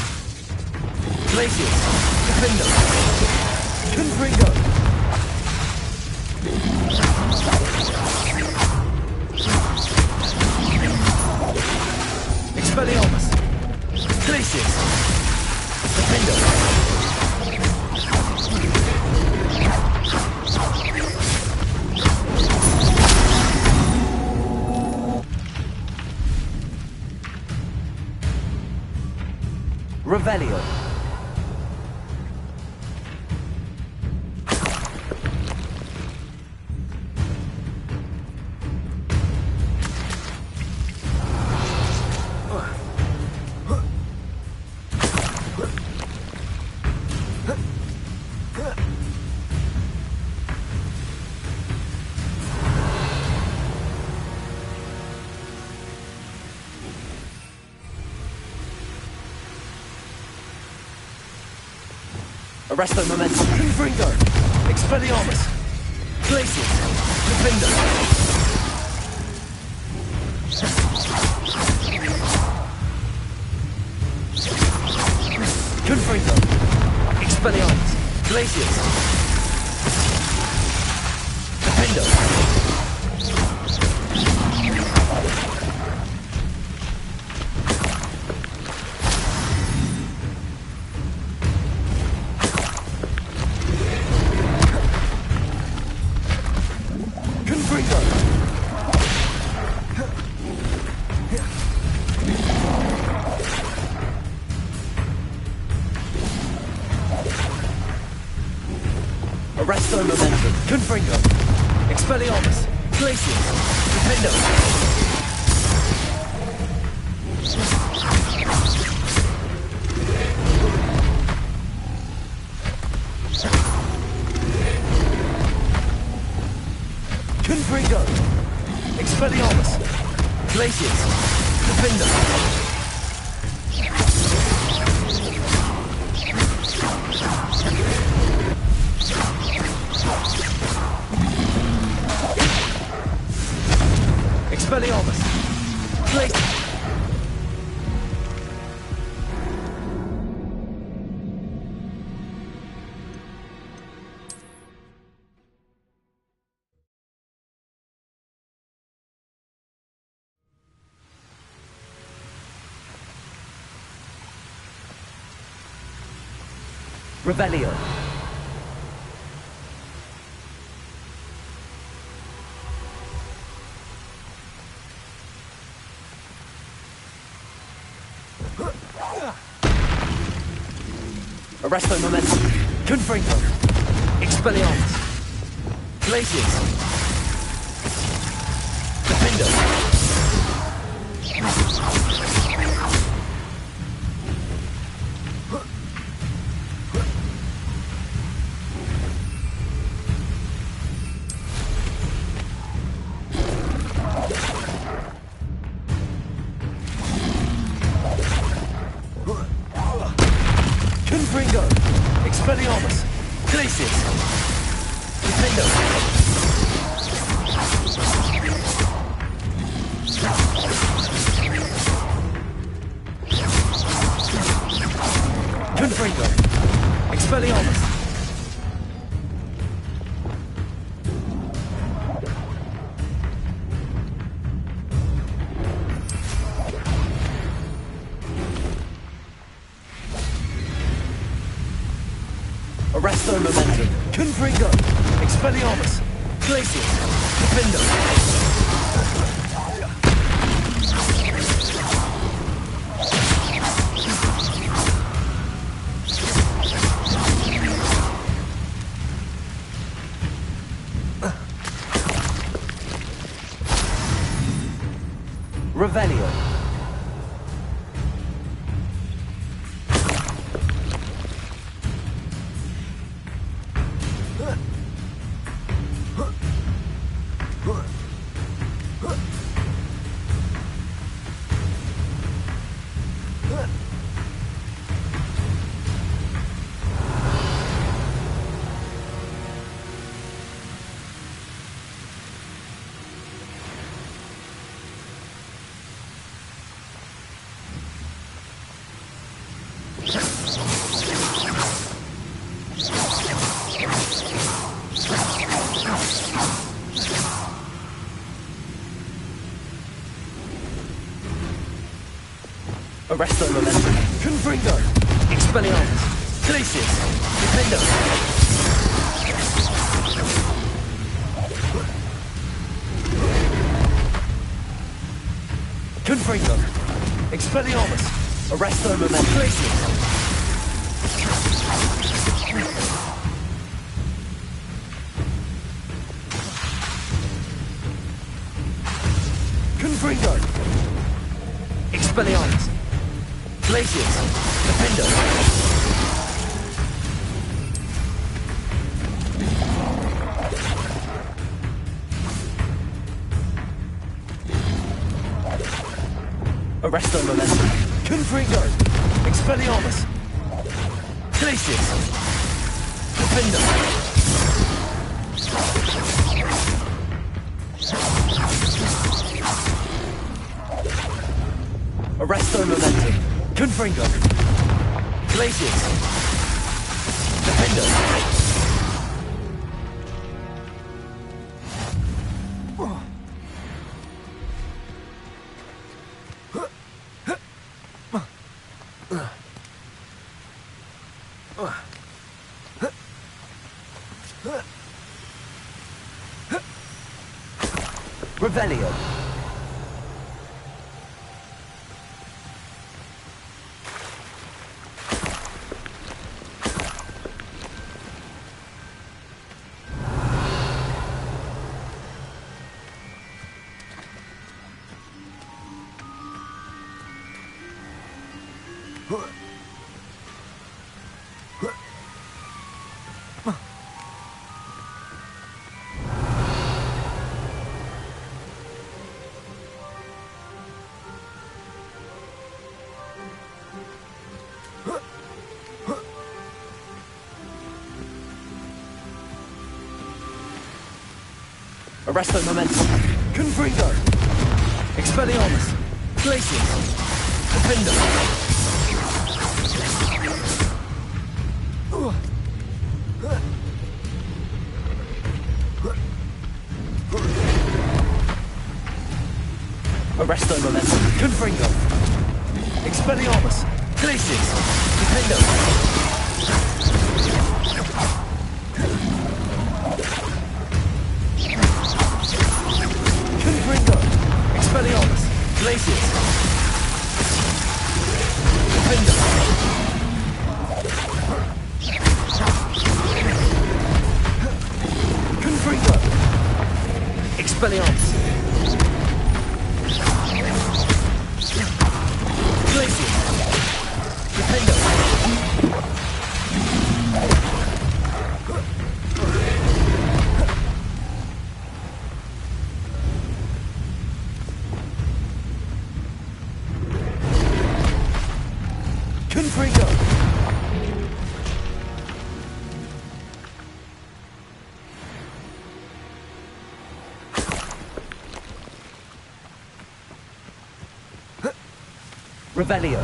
Glaciers. Defendo. Confringo. Expelliarmus. Glaciers. Defendo. Revelio. Arresto Momentum. Confringo. Expelliarmus. Glaciers. Defendo. Confringo. Expelliarmus. Glaciers. Arresto Momentum. Confringo. Expelliarmus. Glacius. Defendo. Confringo. Expelliarmus. Glacius. Defendo. Expelliarmus. Glacius. Revelio. Arresto Momentum. Confringo. Expelliarmus. Glacius. Defendo. Confringo. Expelliarmus. Glacius. Defendo. Confringo. Expelliarmus. Arresto Momentum. Confringo. Expelliarmus. Glacius. Defendo. Revelio. Arresto Momentum. Confringo. Expelliarmus. Glacius. Defendo. Confringo. Expelliarmus. Arresto Momentum. Glacius. Confringo. Expelliarmus. Glacius. Defendo. Arresto Momentum. Confringo. Expelliarmus. Glacius. Defendo. Arresto Momentum. Confringo. Glacius. Defendo. Revelio. Arresto Momentum. Confringo. Expelliarmus. Glacius. Defender. Arresto Momentum. Confringo. Expelliarmus. Glacius. Defender. Confringo. Expelliarmus. Glacius. Defender. Confringo. Expelliarmus. Glacius. Defender. Confringo. Revelio.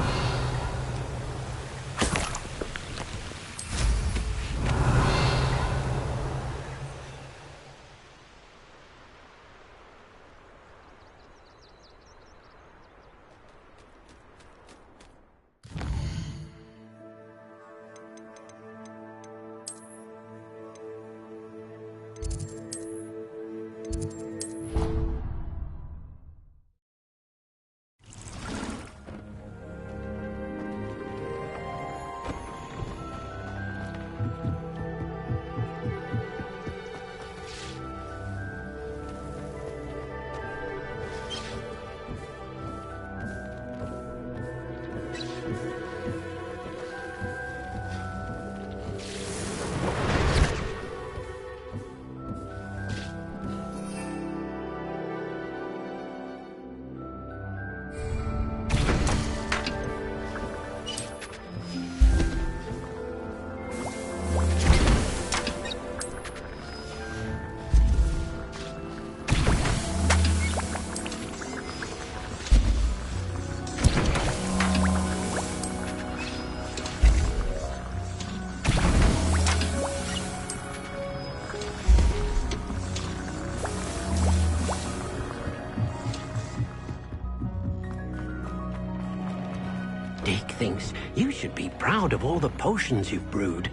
Dick thinks you should be proud of all the potions you've brewed.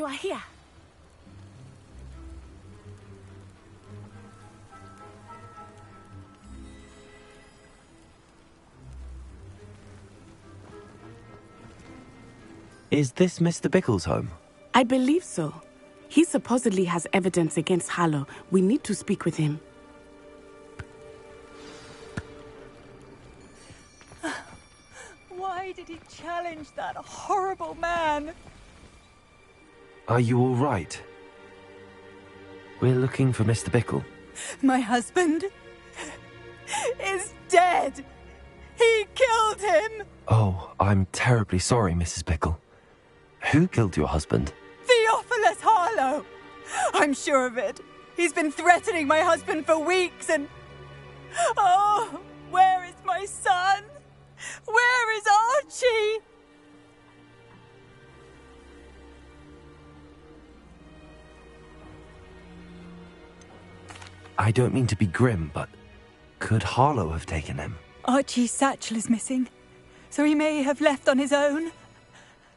You are here. Is this Mr. Bickle's home? I believe so. He supposedly has evidence against Harlow. We need to speak with him. Why did he challenge that horrible man? Are you all right? We're looking for Mr. Bickle. My husband is dead. He killed him. Oh, I'm terribly sorry, Mrs. Bickle. Who killed your husband? Theophilus Harlow. I'm sure of it. He's been threatening my husband for weeks and... Oh, where is my son? Where is Archie? I don't mean to be grim, but could Harlow have taken him? Archie's satchel is missing, so he may have left on his own.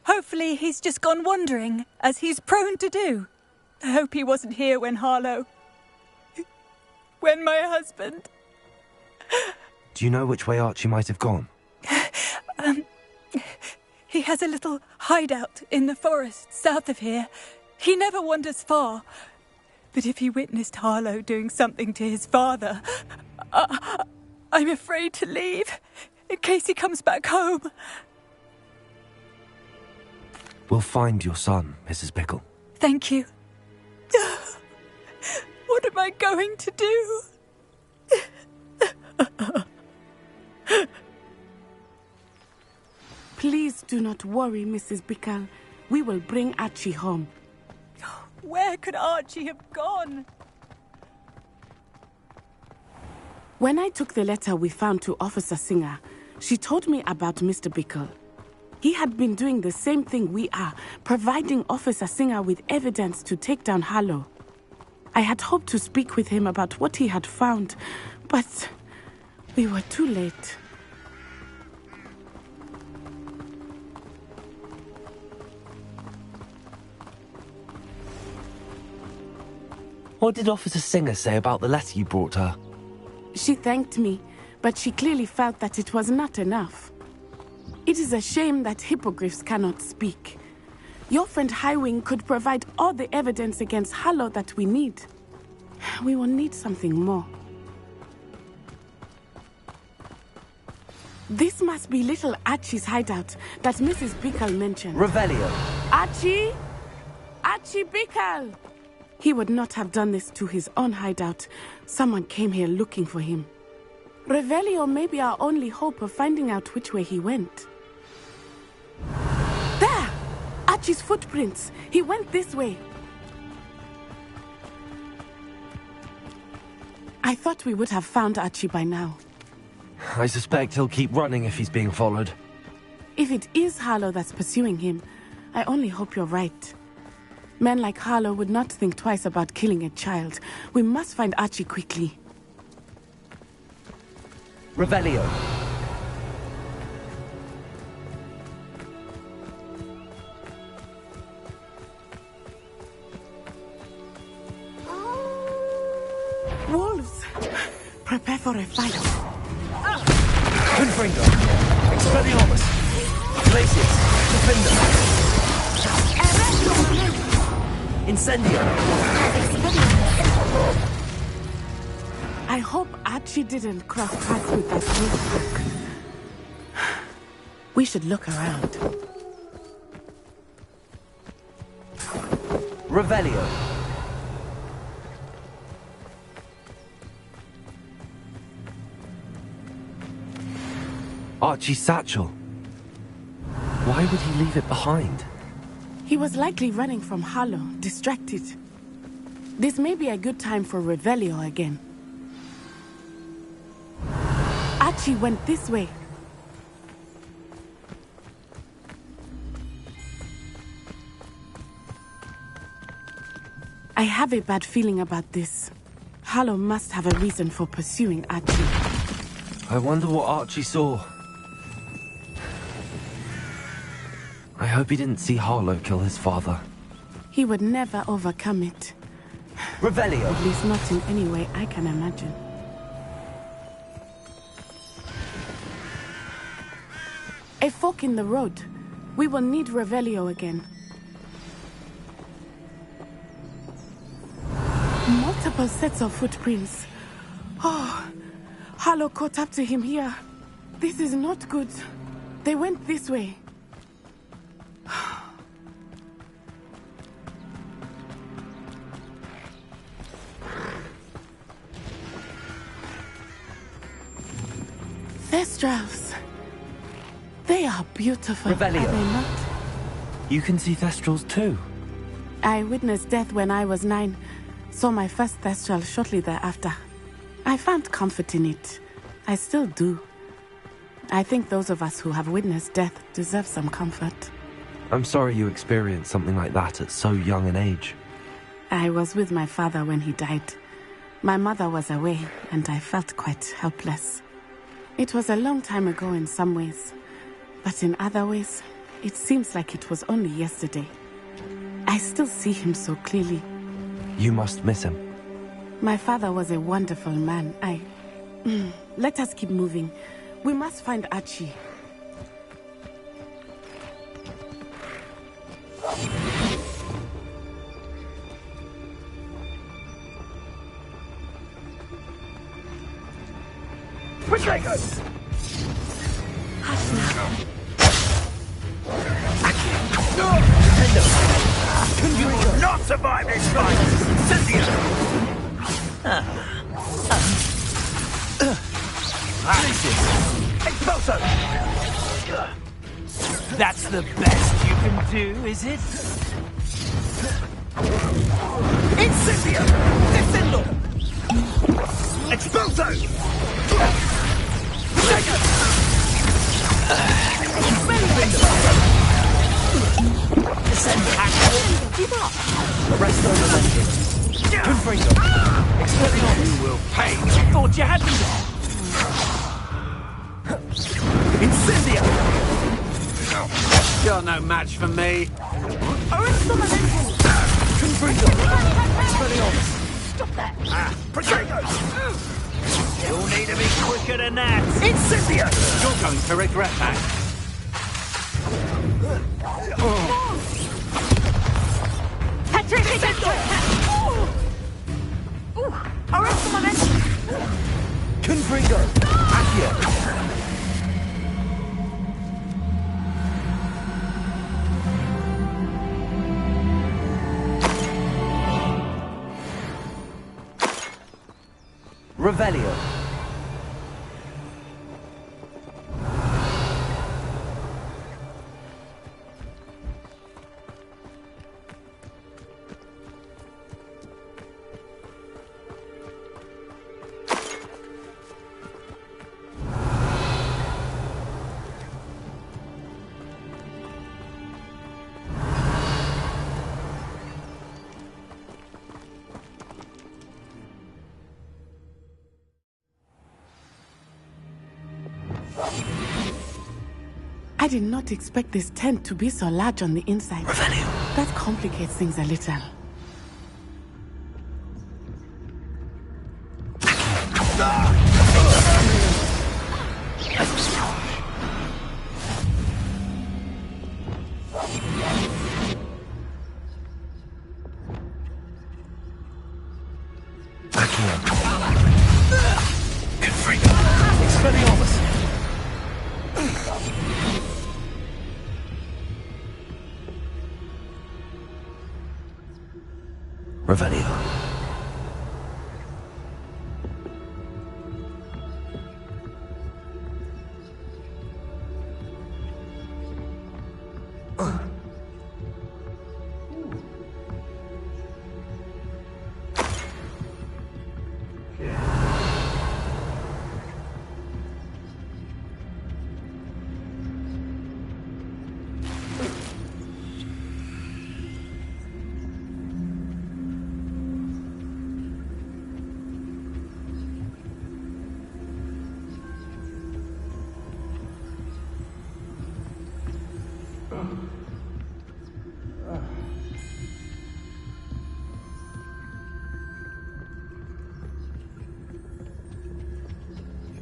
Hopefully he's just gone wandering, as he's prone to do. I hope he wasn't here when when my husband... Do you know which way Archie might have gone? He has a little hideout in the forest south of here. He never wanders far. But if he witnessed Harlow doing something to his father, I'm afraid to leave, in case he comes back home. We'll find your son, Mrs. Bickle. Thank you. What am I going to do? Please do not worry, Mrs. Bickle. We will bring Archie home. Where could Archie have gone? When I took the letter we found to Officer Singer, she told me about Mr. Bickle. He had been doing the same thing we are, providing Officer Singer with evidence to take down Harlow. I had hoped to speak with him about what he had found, but we were too late. What did Officer Singer say about the letter you brought her? She thanked me, but she clearly felt that it was not enough. It is a shame that hippogriffs cannot speak. Your friend Highwing could provide all the evidence against Harlow that we need. We will need something more. This must be little Archie's hideout that Mrs. Bickle mentioned. Revelio. Archie? Archie Bickle! He would not have done this to his own hideout. Someone came here looking for him. Revelio may be our only hope of finding out which way he went. There! Archie's footprints. He went this way. I thought we would have found Archie by now. I suspect he'll keep running if he's being followed. If it is Harlow that's pursuing him, I only hope you're right. Men like Harlow would not think twice about killing a child. We must find Archie quickly. Revelio. Wolves! Prepare for a fight. Confringo. Expelliarmus. Glacius. Defender. Incendio. I hope Archie didn't cross paths with that wolf pack. We should look around. Revelio. Archie's satchel. Why would he leave it behind? He was likely running from Harlow, distracted. This may be a good time for Revelio again. Archie went this way. I have a bad feeling about this. Harlow must have a reason for pursuing Archie. I wonder what Archie saw. I hope he didn't see Harlow kill his father. He would never overcome it. Revelio! At least not in any way I can imagine. A fork in the road. We will need Revelio again. Multiple sets of footprints. Oh, Harlow caught up to him here. This is not good. They went this way. Thestrals. They are beautiful, Revelio. are they not? You can see Thestrals too. I witnessed death when I was 9. Saw my first Thestral shortly thereafter. I found comfort in it. I still do. I think those of us who have witnessed death deserve some comfort. I'm sorry you experienced something like that at so young an age. I was with my father when he died. My mother was away, and I felt quite helpless. It was a long time ago in some ways, but in other ways, it seems like it was only yesterday. I still see him so clearly. You must miss him. My father was a wonderful man. Let us keep moving. We must find Archie. Potatoes! Hush now. You will not survive this fight! Cynthia! Expulso! That's the best you can do, is it? Incendio! Descendo! Expulso! Descend action! Give up! Arrest those elected. Confringo! Expelliarmus! You will pay! Thought you had me there! Incendio! You're no match for me. Confringo! Expelliarmus! Stop that! Potatoes! You'll need to be quicker than that! Incendio! You're going to regret that. Arrest the momentum! Confringo! Accio! Revelio. I did not expect this tent to be so large on the inside. Revelio. That complicates things a little. Revelio.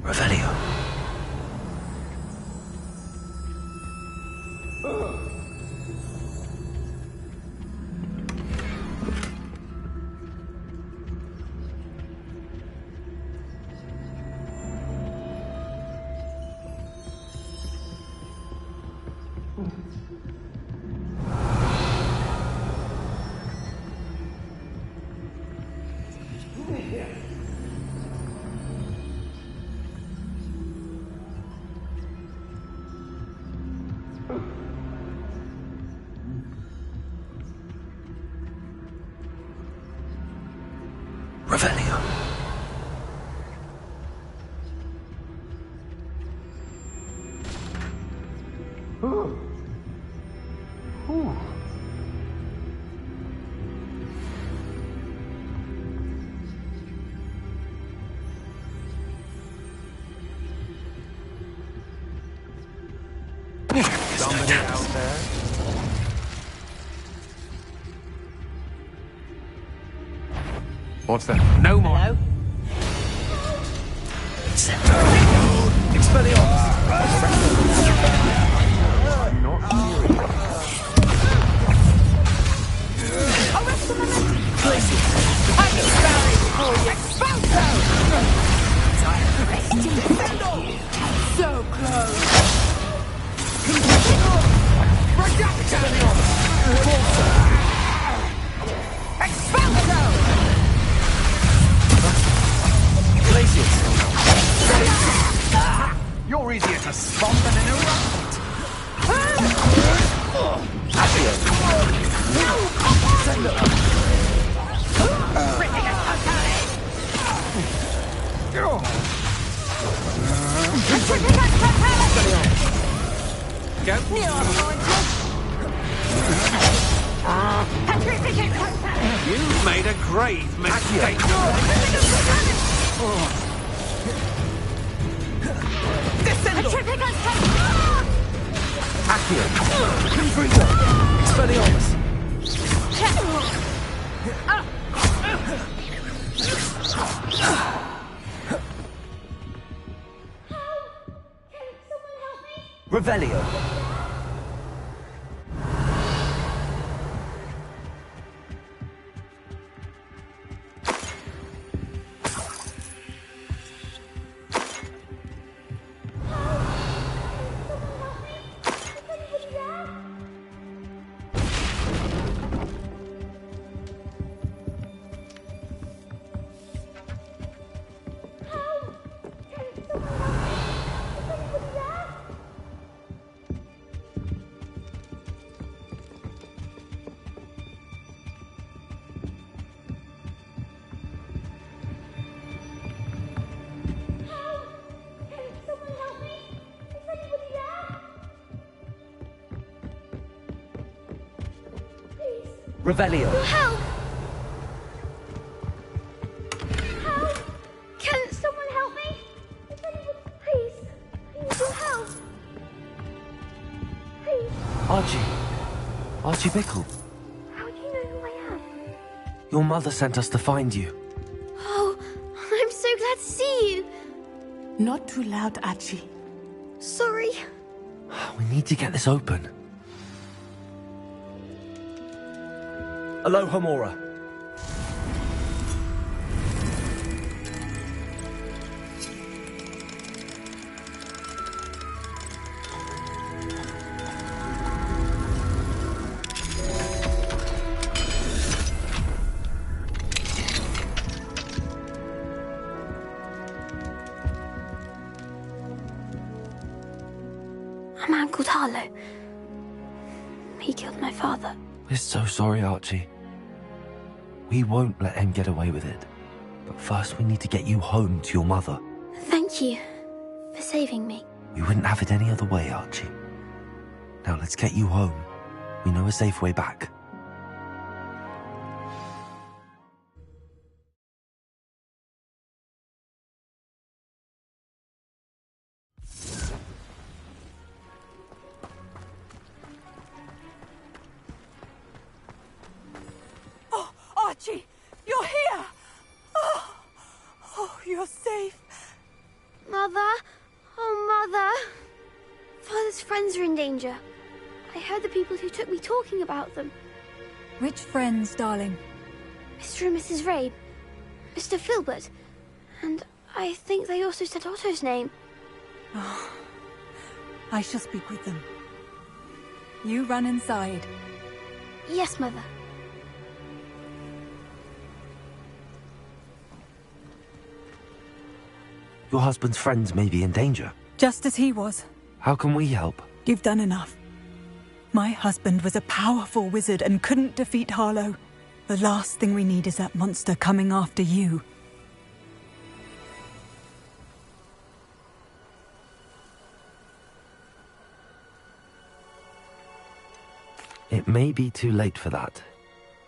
Revelio. Revelio. Somebody out there? What's that? No more. Hello? Expelliarmus! I'm not serious. Arrest the momentum! Place it! I can carry for you! Expulso! So close! Expulso! Place it! You're easier to spot than an erupt! Accio! Send up! You've made a grave mistake. Accio. Confringo. Expelliarmus. Revelio. Revelio. Help! Help! Can someone help me? Is anyone... Please. I need your help. Please. Archie Bickle. How do you know who I am? Your mother sent us to find you. Oh, I'm so glad to see you. Not too loud, Archie. Sorry. We need to get this open. Aloha Mora. A man called Harlow. He killed my father. We're so sorry, Archie. We won't let him get away with it. But first we need to get you home to your mother. Thank you for saving me. We wouldn't have it any other way, Archie. Now let's get you home. We know a safe way back. Archie, you're here! Oh, you're safe. Mother? Oh, Mother! Father's friends are in danger. I heard the people who took me talking about them. Which friends, darling? Mr. and Mrs. Rabe, Mr. Filbert, and I think they also said Otto's name. Oh, I shall speak with them. You run inside. Yes, Mother. Your husband's friends may be in danger. Just as he was. How can we help? You've done enough. My husband was a powerful wizard and couldn't defeat Harlow. The last thing we need is that monster coming after you. It may be too late for that.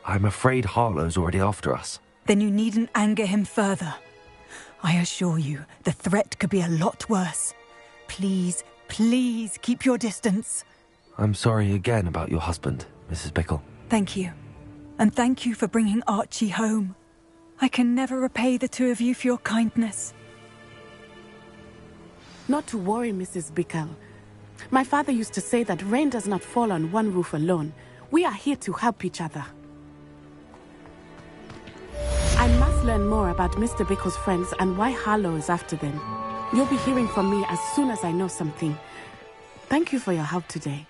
I'm afraid Harlow's already after us. Then you needn't anger him further. I assure you, the threat could be a lot worse. Please, please keep your distance. I'm sorry again about your husband, Mrs. Bickle. Thank you. And thank you for bringing Archie home. I can never repay the two of you for your kindness. Not to worry, Mrs. Bickle. My father used to say that rain does not fall on one roof alone. We are here to help each other. I must learn more about Mr. Bickle's friends and why Harlow is after them. You'll be hearing from me as soon as I know something. Thank you for your help today.